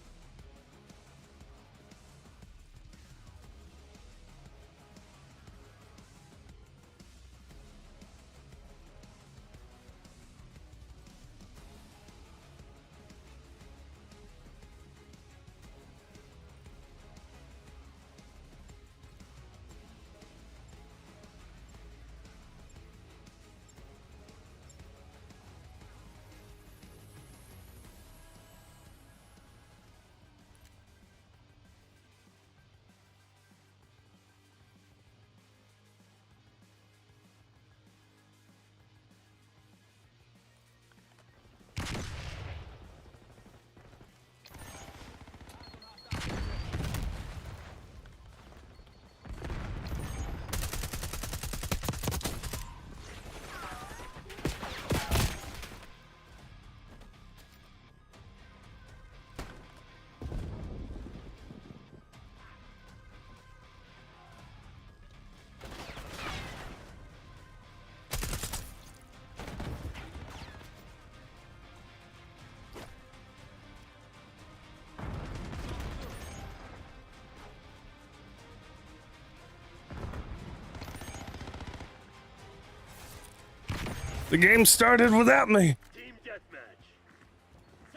The game started without me. Team deathmatch.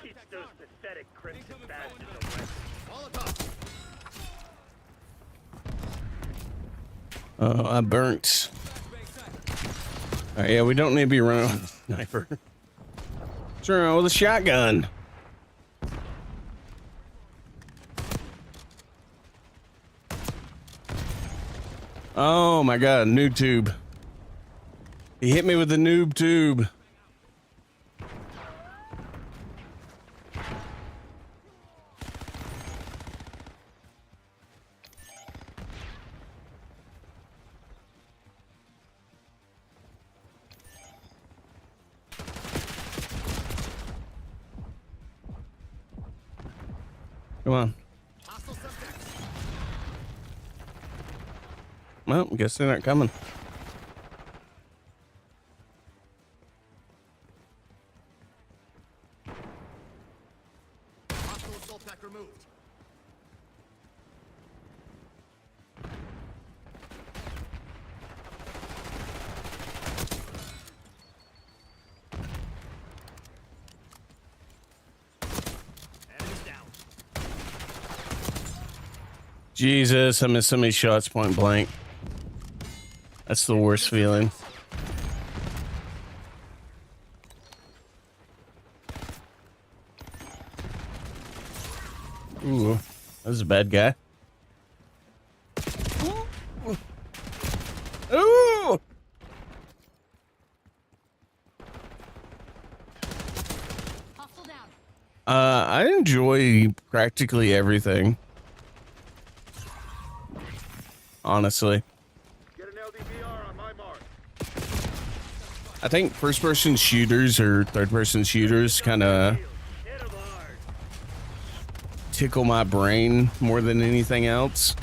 Teach those pathetic crimson bastards a lesson. I burnt. All right, yeah, we don't need to be running with a sniper. Sure, with a shotgun. Oh my god, noob tube. He hit me with the noob tube. Come on. Well, I guess they're not coming. Removed. Jesus, I missed so many shots point blank. That's the worst feeling. Ooh, that was a bad guy. Ooh! I enjoy practically everything. Honestly. Get an LDVR on my mark. I think first-person shooters or third-person shooters kind of tickle my brain more than anything else.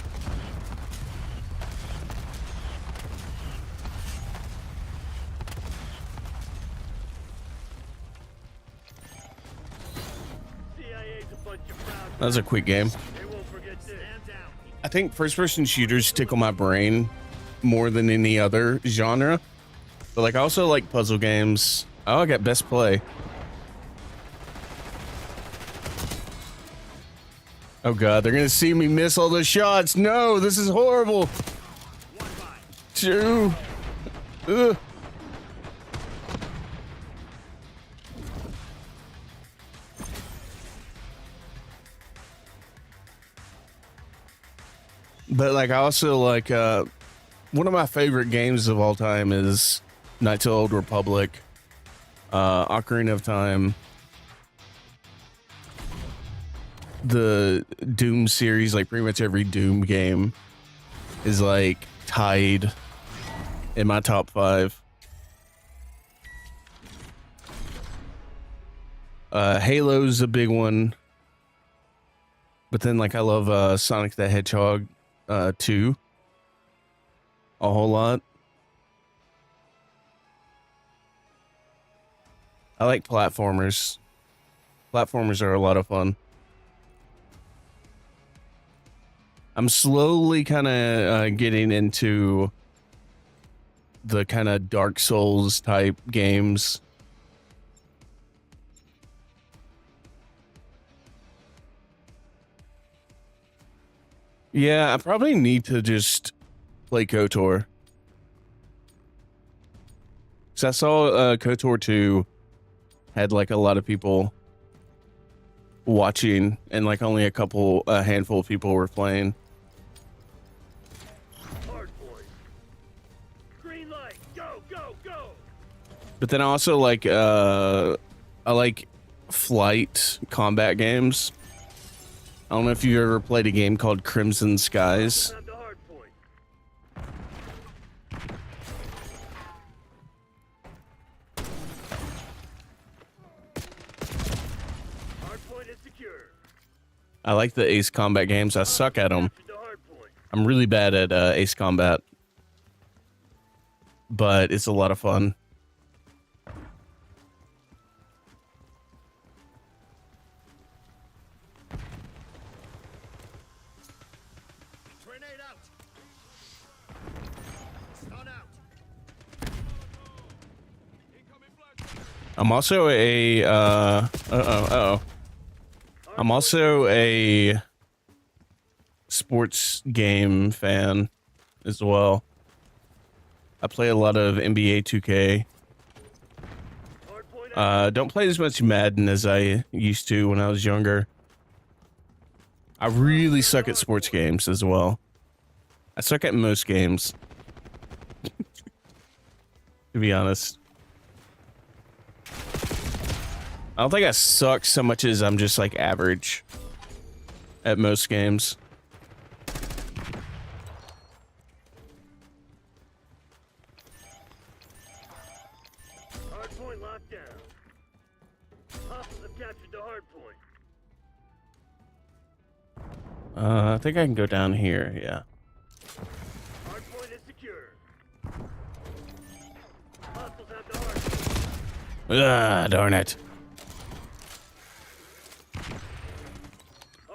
That was a quick game. I think first-person shooters tickle my brain more than any other genre. But like, I also like puzzle games. Oh, I got best play. Oh god, they're gonna see me miss all the shots. No, this is horrible. 2. Ugh. But like, I also like one of my favorite games of all time is Knights of the Old Republic, Ocarina of Time, the Doom series. Like pretty much every Doom game is like tied in my top 5. Halo's a big one, but then like I love Sonic the Hedgehog 2 a whole lot. I like platformers. Platformers are a lot of fun. I'm slowly kind of getting into the kind of Dark Souls type games. Yeah, I probably need to just play KOTOR. Because I saw KOTOR 2 had like a lot of people watching and like only a handful of people were playing. Hardpoint. Green light. Go, go, go. But then I also like I like flight combat games. I don't know if you ever played a game called Crimson Skies. Time to hardpoint. Hardpoint is secure. I like the Ace Combat games. I suck at them. Captured the hardpoint. I'm really bad at Ace Combat, but it's a lot of fun. Grenade out. Stun out. I'm also a I'm also a sports game fan as well. I play a lot of NBA 2K. Don't play as much Madden as I used to when I was younger. I really suck at sports games as well. I suck at most games, to be honest. I don't think I suck so much as I'm just like average at most games. Hardpoint locked down. Hostiles have captured the hardpoint. I think I can go down here, yeah. Hardpoint is secure. Hostiles have the hardpoint. Darn it.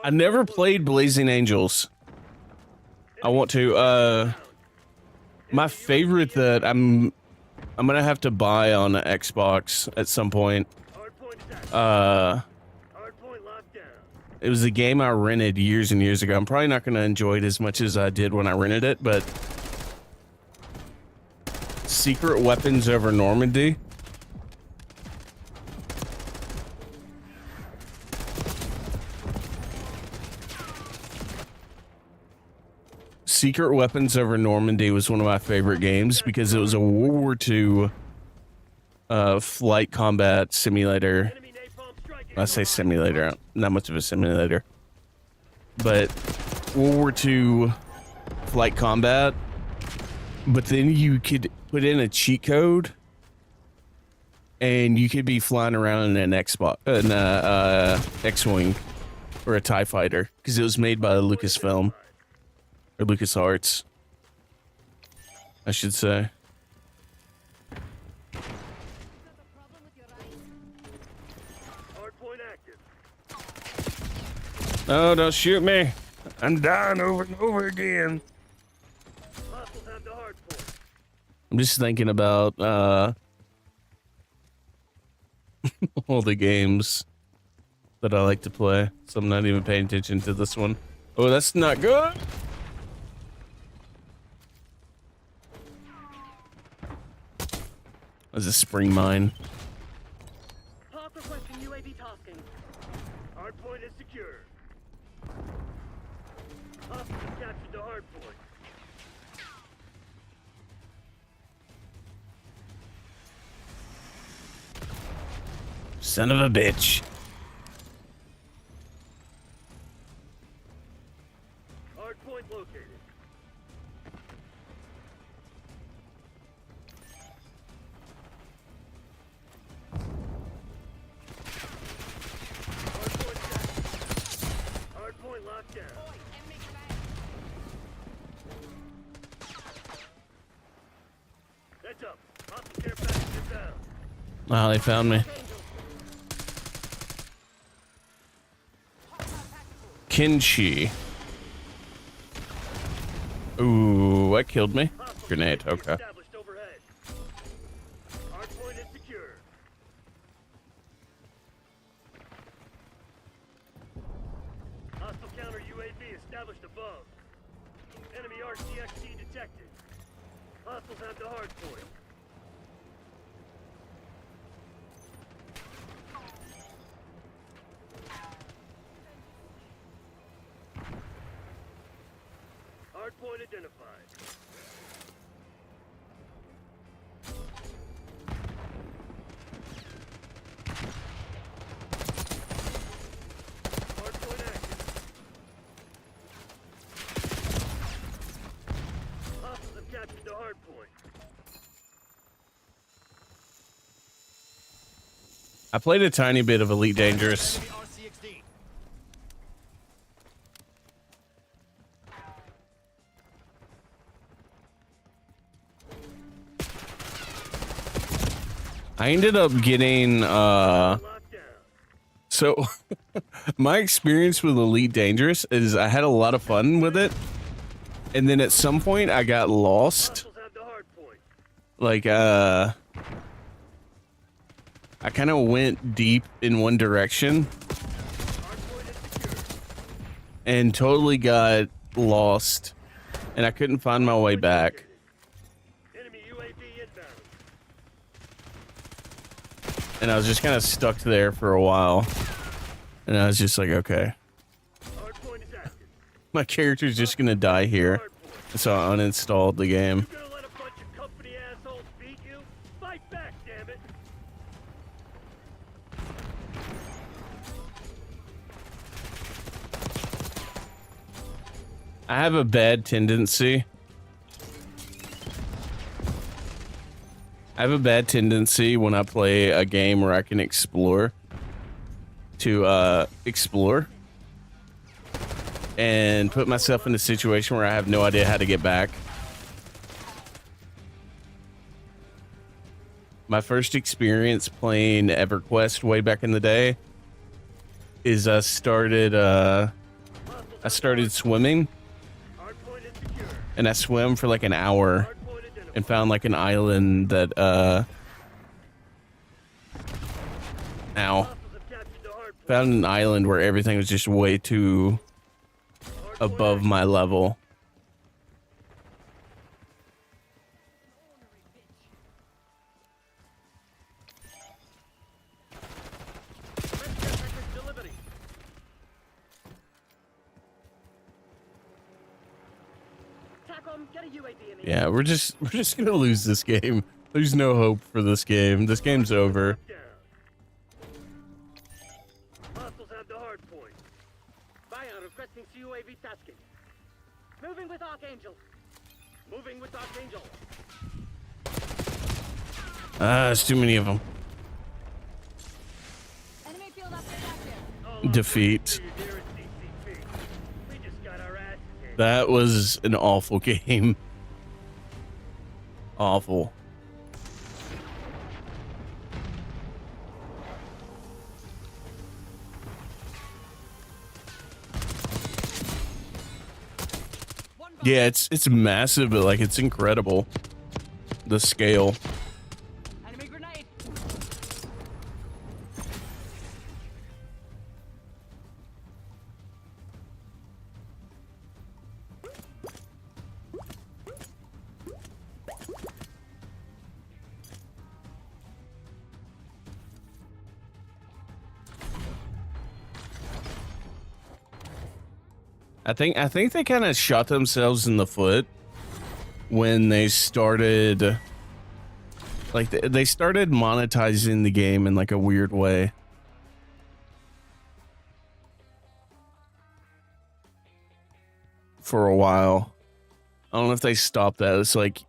I never played Blazing Angels. I want to. My favorite that I'm gonna have to buy on Xbox at some point. Hardpoint locked down. It was a game I rented years and years ago. I'm probably not gonna enjoy it as much as I did when I rented it, but Secret Weapons Over Normandy. Secret Weapons Over Normandy was one of my favorite games because it was a World War II flight combat simulator. Enemy napalm striking. I say simulator, not much of a simulator, but World War II flight combat. But then you could put in a cheat code, and you could be flying around in an X-wing or a TIE fighter because it was made by Lucasfilm. Or LucasArts, I should say. Hardpoint active. No, don't shoot me. I'm dying over and over again. Hostiles have the hardpoint. I'm just thinking about all the games that I like to play, so I'm not even paying attention to this one. Oh, that's not good. That's a spring mine. Hawk requesting UAV tasking. Hardpoint is secure. Hostiles have captured the hardpoint. Son of a bitch. Hardpoint located. Hardpoint set. Hardpoint locked down. Heads up. Hostile care package inbound. Oh, they found me. Kinchi. Ooh, what killed me? Grenade, okay. Established overhead. Hardpoint is secure. Hostile counter UAV established above. Enemy RCXD detected. Hostiles have the hardpoint. Hardpoint identified. Hardpoint active. Hostiles have captured the hardpoint. I played a tiny bit of Elite Dangerous. RCXD. I ended up getting Lockdown. so my experience with Elite Dangerous is I had a lot of fun with it, and then at some point I got lost. Hostiles have the hardpoint. Like I kind of went deep in one direction Hardpoint is secure. and totally got lost, and I couldn't find my way back. Enemy UAV inbound. And I was just kind of stuck there for a while, and I was just like, okay, Hardpoint is active. my character's just gonna die here, so I uninstalled the game. You gonna let a bunch of company assholes beat you? Fight back, damn it! I have a bad tendency. When I play a game where I can explore to explore and put myself in a situation where I have no idea how to get back. My first experience playing EverQuest way back in the day is I started swimming, Hardpoint is secure. and I swam for like an hour Hardpoint identified. and found like an island that Hostiles have captured the hardpoint. found an island where everything was just way too above my level. Delivery. TACOM, get a UAV in the Yeah, we're just gonna lose this game. There's no hope for this game. This game's over. Down. Hostiles have the hardpoint. Fire requesting UAV tasking. Moving with Archangel. Moving with Archangel. Ah, there's too many of them. Enemy field update active. Defeat. To your dearest DCP. We just got our asses handed. That was an awful game. Awful. Yeah, it's massive, but like it's incredible. The scale. Enemy grenade. I think they kind of shot themselves in the foot when they started, like, they started monetizing the game in like a weird way. For a while. I don't know if they stopped that. It's like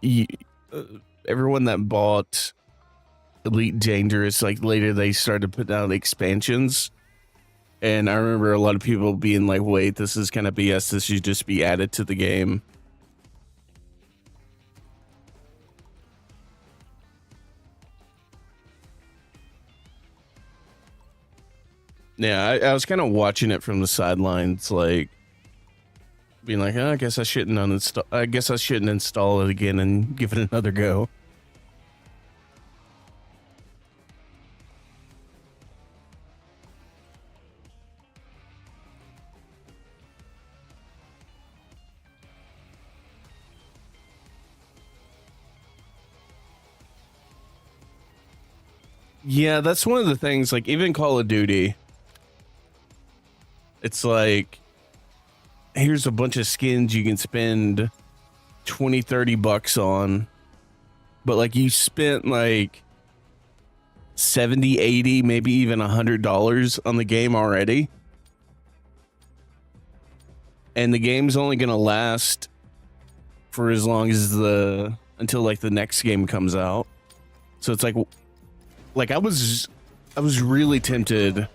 everyone that bought Elite Dangerous, like later they started putting out expansions. And I remember a lot of people being like, wait, this is kind of BS. This should just be added to the game. Yeah, I was kind of watching it from the sidelines, like being like, oh, I guess I shouldn't install it again and give it another go. Yeah, that's one of the things, like, even Call of Duty, it's like, here's a bunch of skins you can spend 20-30 bucks on, but like you spent like 70, 80, maybe even $100 on the game already, and the game's only gonna last for as long as until like the next game comes out. So it's like I was really tempted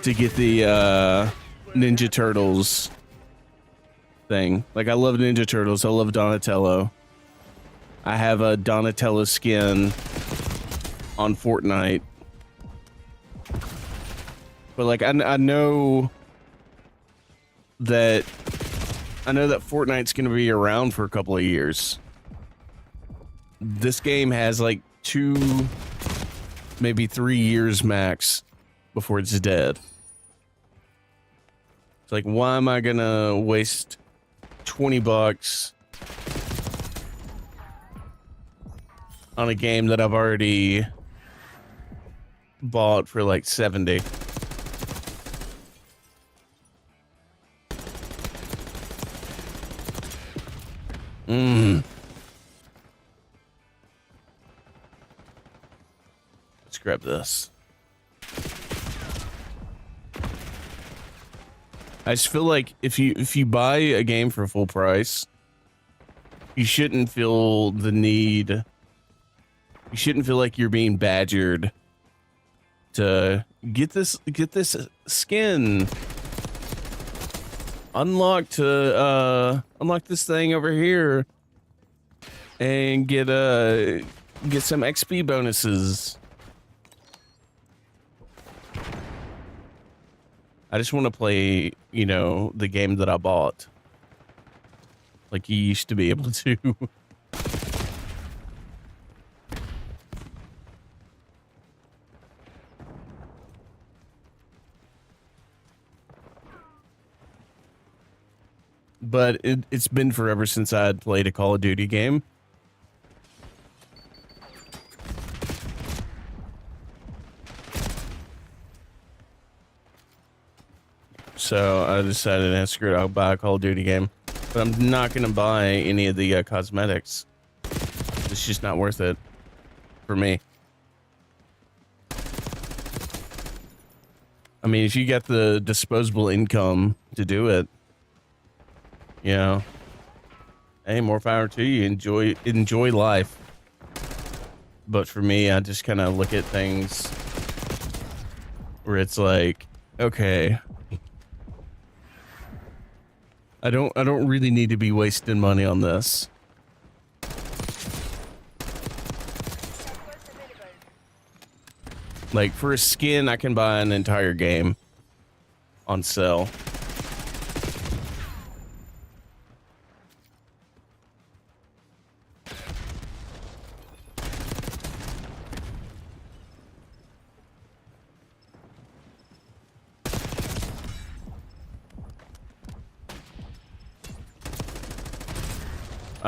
to get the Ninja Turtles thing. Like, I love Ninja Turtles. I love Donatello. I have a Donatello skin on Fortnite. But like, I know that Fortnite's gonna be around for a couple of years. This game has like 2, maybe 3 years max before it's dead. It's like, why am I gonna waste 20 bucks on a game that I've already bought for like 70? Let's grab this. I just feel like if you buy a game for full price, you shouldn't feel the need. You shouldn't feel like you're being badgered to get this skin. Unlock this thing over here and get some XP bonuses. I just want to play, you know, the game that I bought. Like you used to be able to. But it's been forever since I had played a Call of Duty game. So I decided, screw it, I'll buy a Call of Duty game. But I'm not going to buy any of the cosmetics. It's just not worth it for me. I mean, if you got the disposable income to do it, you know, hey, more power to you. Enjoy life. But for me, I just kind of look at things where it's like, okay, I don't really need to be wasting money on this. Like, for a skin, I can buy an entire game on sale.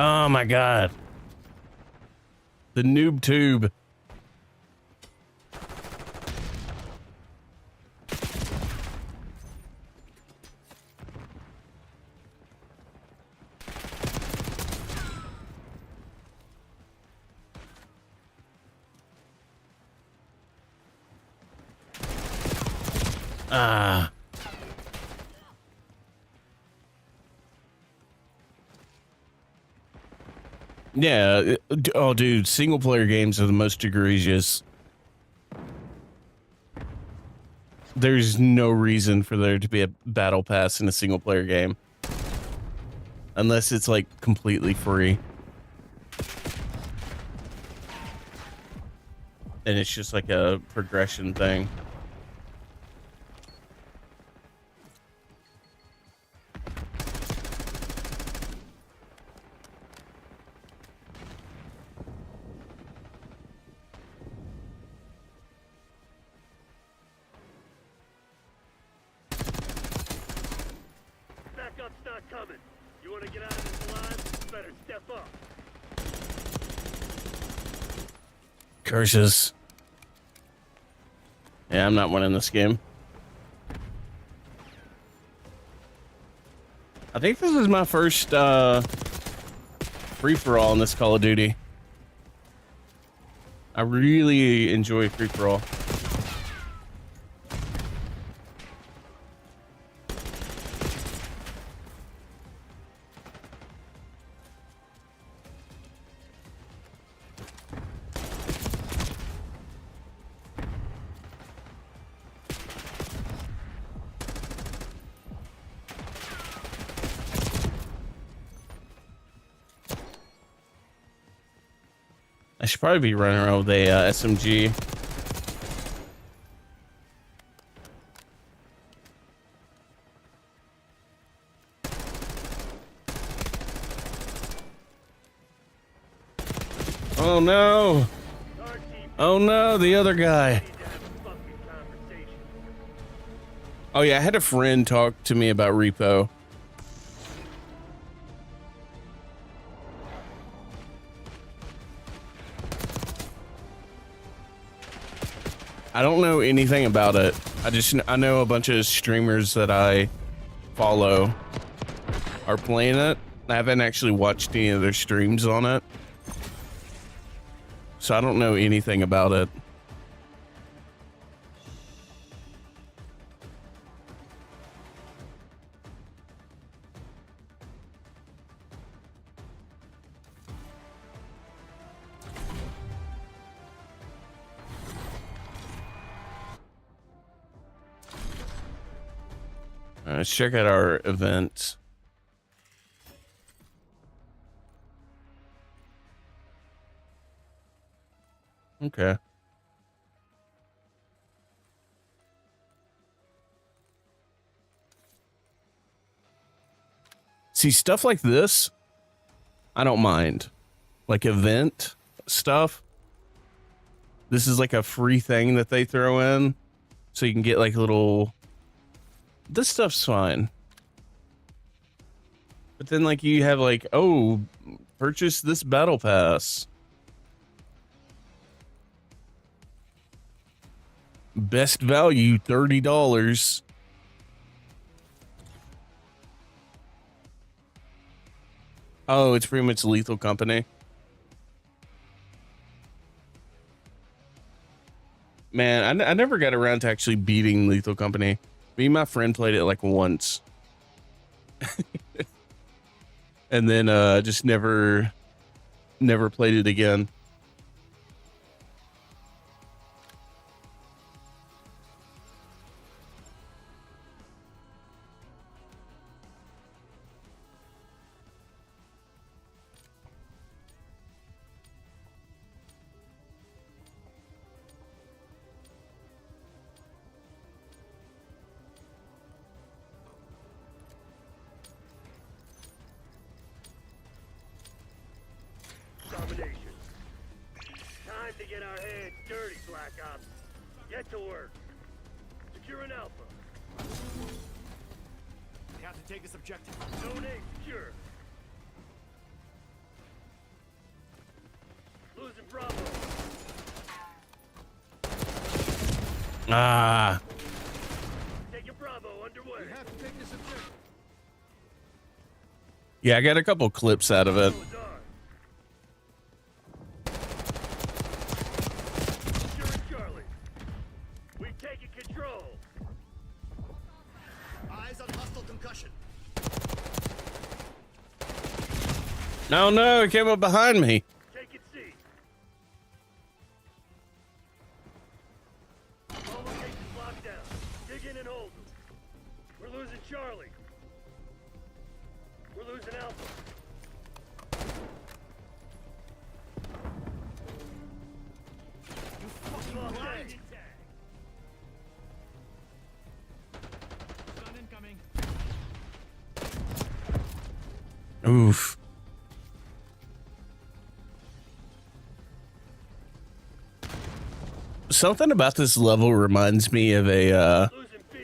Oh my god. The noob tube. Ah. Yeah. Oh, dude, single player games are the most egregious. There's no reason for there to be a battle pass in a single player game. Unless it's like completely free. And it's just like a progression thing. Backup's not coming. You want to get out of this alive? You better step up. Curses. Yeah, I'm not winning this game. I think this is my first free-for-all in this Call of Duty. I really enjoy free-for-all. I should probably be running around with a SMG. Oh no! Oh no, the other guy. Oh yeah, I had a friend talk to me about repo. I don't know anything about it. I know a bunch of streamers that I follow are playing it. I haven't actually watched any of their streams on it. So I don't know anything about it. Let's check out our event. Okay. See, stuff like this, I don't mind. Like event stuff. This is like a free thing that they throw in. So you can get like little... This stuff's fine. But then like you have like, oh, purchase this battle pass. Best value, $30. Oh, it's pretty much Lethal Company. Man, I never got around to actually beating Lethal Company. Me and my friend played it like once. And then just never played it again. Domination. Time to get our hands dirty, Black Ops. Get to work. Secure an Alpha. They have to take this objective. Zone A secure. Losing Bravo. Ah. Taking Bravo underway. We have to take this objective. Yeah, I got a couple clips out of it. Securing Charlie. We've taken control. concussion. No, no, it came up behind me. Take it C. All locations locked down. Dig in and hold them. We're losing Charlie. We're losing Alpha. You fucking blind. Stun incoming. Oof. Something about this level reminds me of Losing B.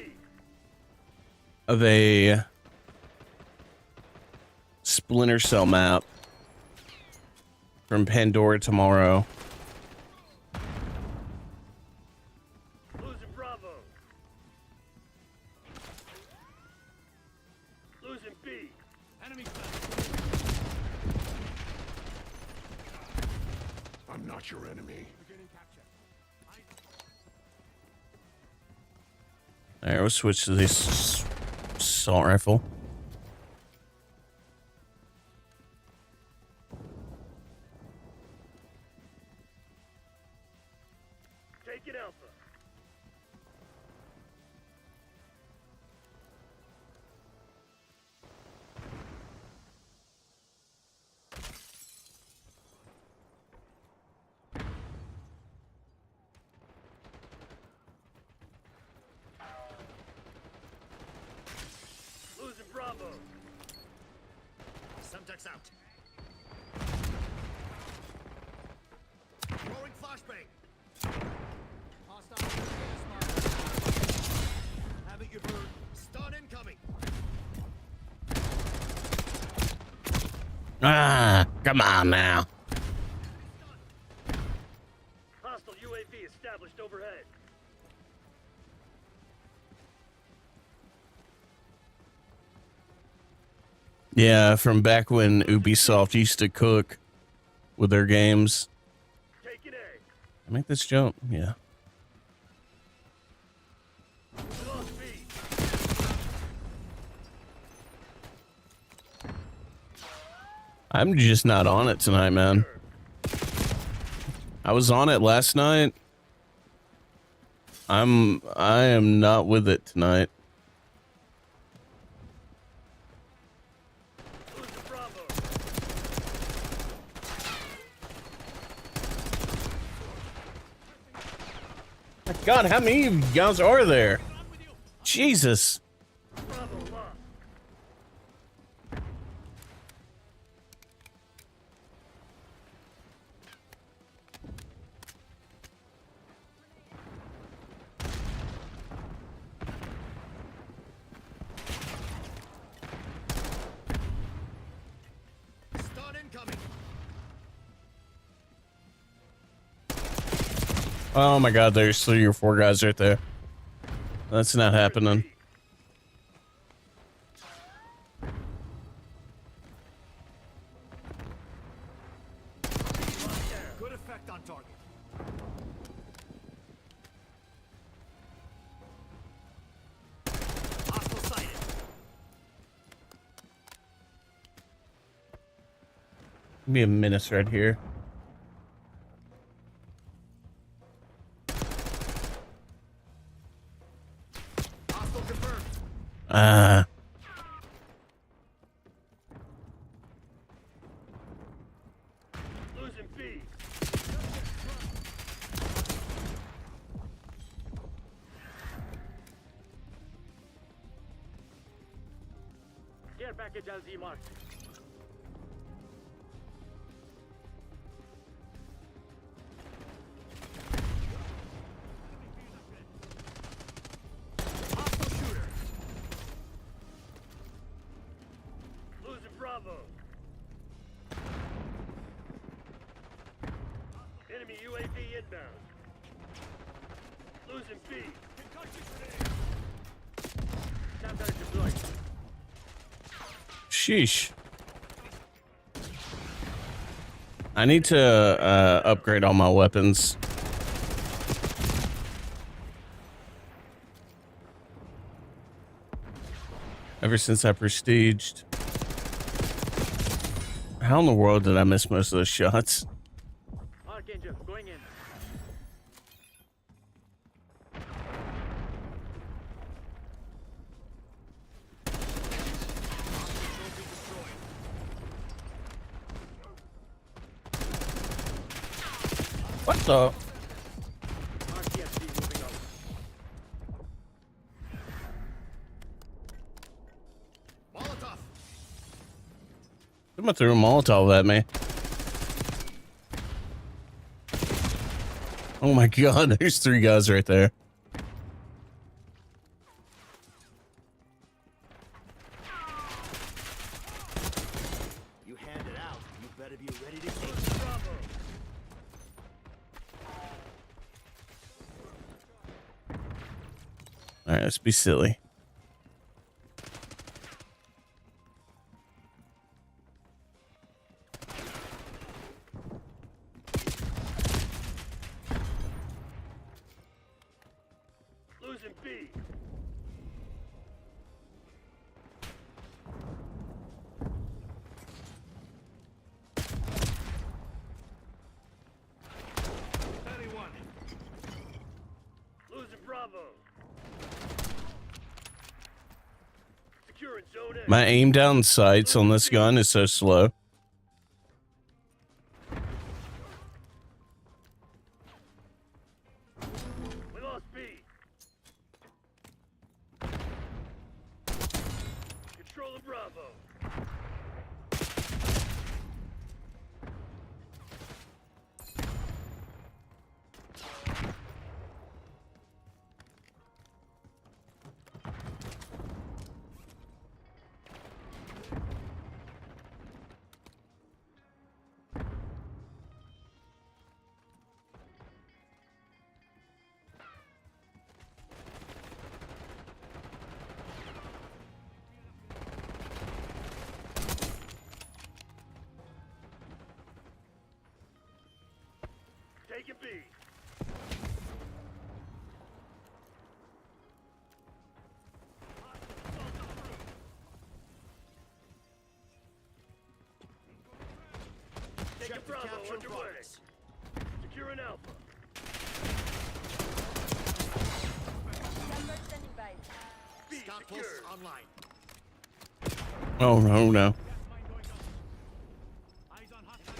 a Splinter Cell map from Pandora Tomorrow. Losing Bravo. Losing B. Enemy stun. I'm not your enemy. Beginning capture. Alright, we'll switch to this assault rifle. Take it Alpha. Losing Bravo. Semtex out. Throwing flashbang. Hostile. Haven't you heard? Stun incoming. Ah, come on now. Hostile UAV established overhead. Yeah, from back when Ubisoft used to cook with their games. Taking A. Make this jump, yeah. We lost B. I'm just not on it tonight, man. I was on it last night. I am not with it tonight. Losing Bravo. My God, how many of you guys are there? Jesus. Bravo lost. Stun incoming. Oh my God, there's 3 or 4 guys right there. That's not happening. Good effect on target. Hostile sighted. Give me a minute right here. Hostile confirmed. Losing B. Care package LZ marked. Hostile shooter. Losing Bravo. Enemy UAV inbound. Losing B. Chapter deployed. Sheesh. I need to upgrade all my weapons. ever since I prestiged. How in the world did I miss most of those shots? Archangel, going in. What the? RTSD moving out. Molotov. Someone threw a Molotov at me. Oh my god, there's 3 guys right there. You hand it out, you better be ready to take Bravo. Alright, let's be silly. Losing B. Losing Bravo. Securing zone A. My aim down sights on this gun is so slow. We lost B. Controlling Bravo. Taking B. Taking Bravo underway. Securing Alpha. B secured. Online. Oh no, no. Eyes on hostile.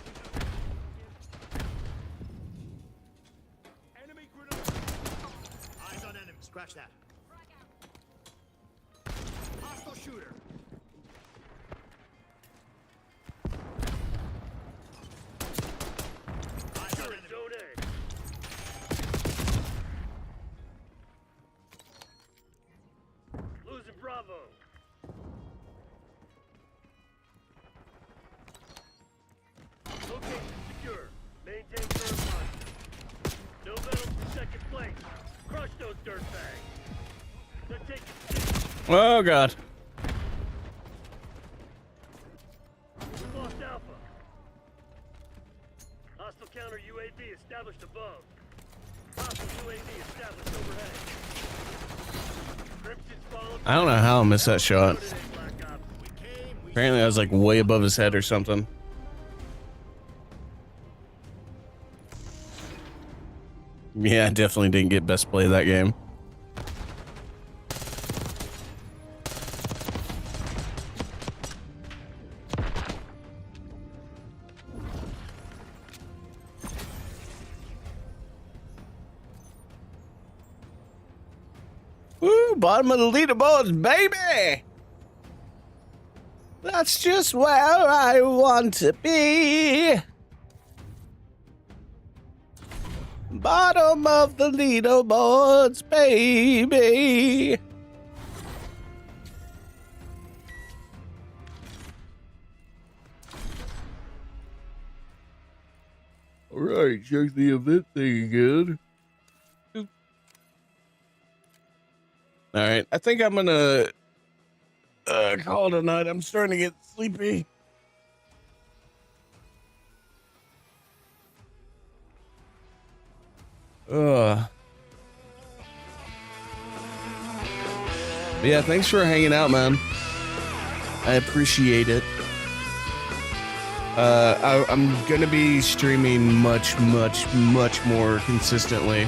Enemy grenade. Eyes on enemy. Scratch that. Hostile shooter. Eyes on enemy. Zone A. Losing Bravo. Location secure. Maintain current line. No medals for second place. Crush those dirtbags. They're taking C. Oh god. We lost Alpha. Hostile counter UAV established above. Hostile UAV established overhead. Crimson's followed. I don't know how I missed that shot. Black Ops. Apparently I was like way above his head or something. Yeah, I definitely didn't get best play of that game. Woo, bottom of the leaderboards, baby! That's just where I want to be. Bottom of the leaderboards, baby. All right, check the event thing again. All right, I think I'm gonna call it a night. I'm starting to get sleepy. But yeah, thanks for hanging out, man. I appreciate it. I'm gonna be streaming much more consistently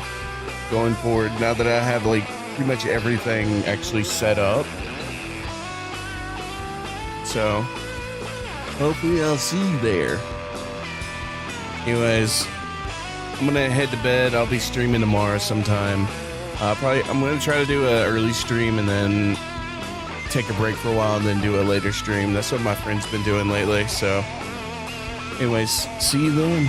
going forward now that I have like pretty much everything actually set up. So hopefully I'll see you there. Anyways, I'm gonna head to bed. I'll be streaming tomorrow sometime. I'm gonna try to do an early stream and then take a break for a while and then do a later stream. That's what my friend's been doing lately. So anyways, see you then.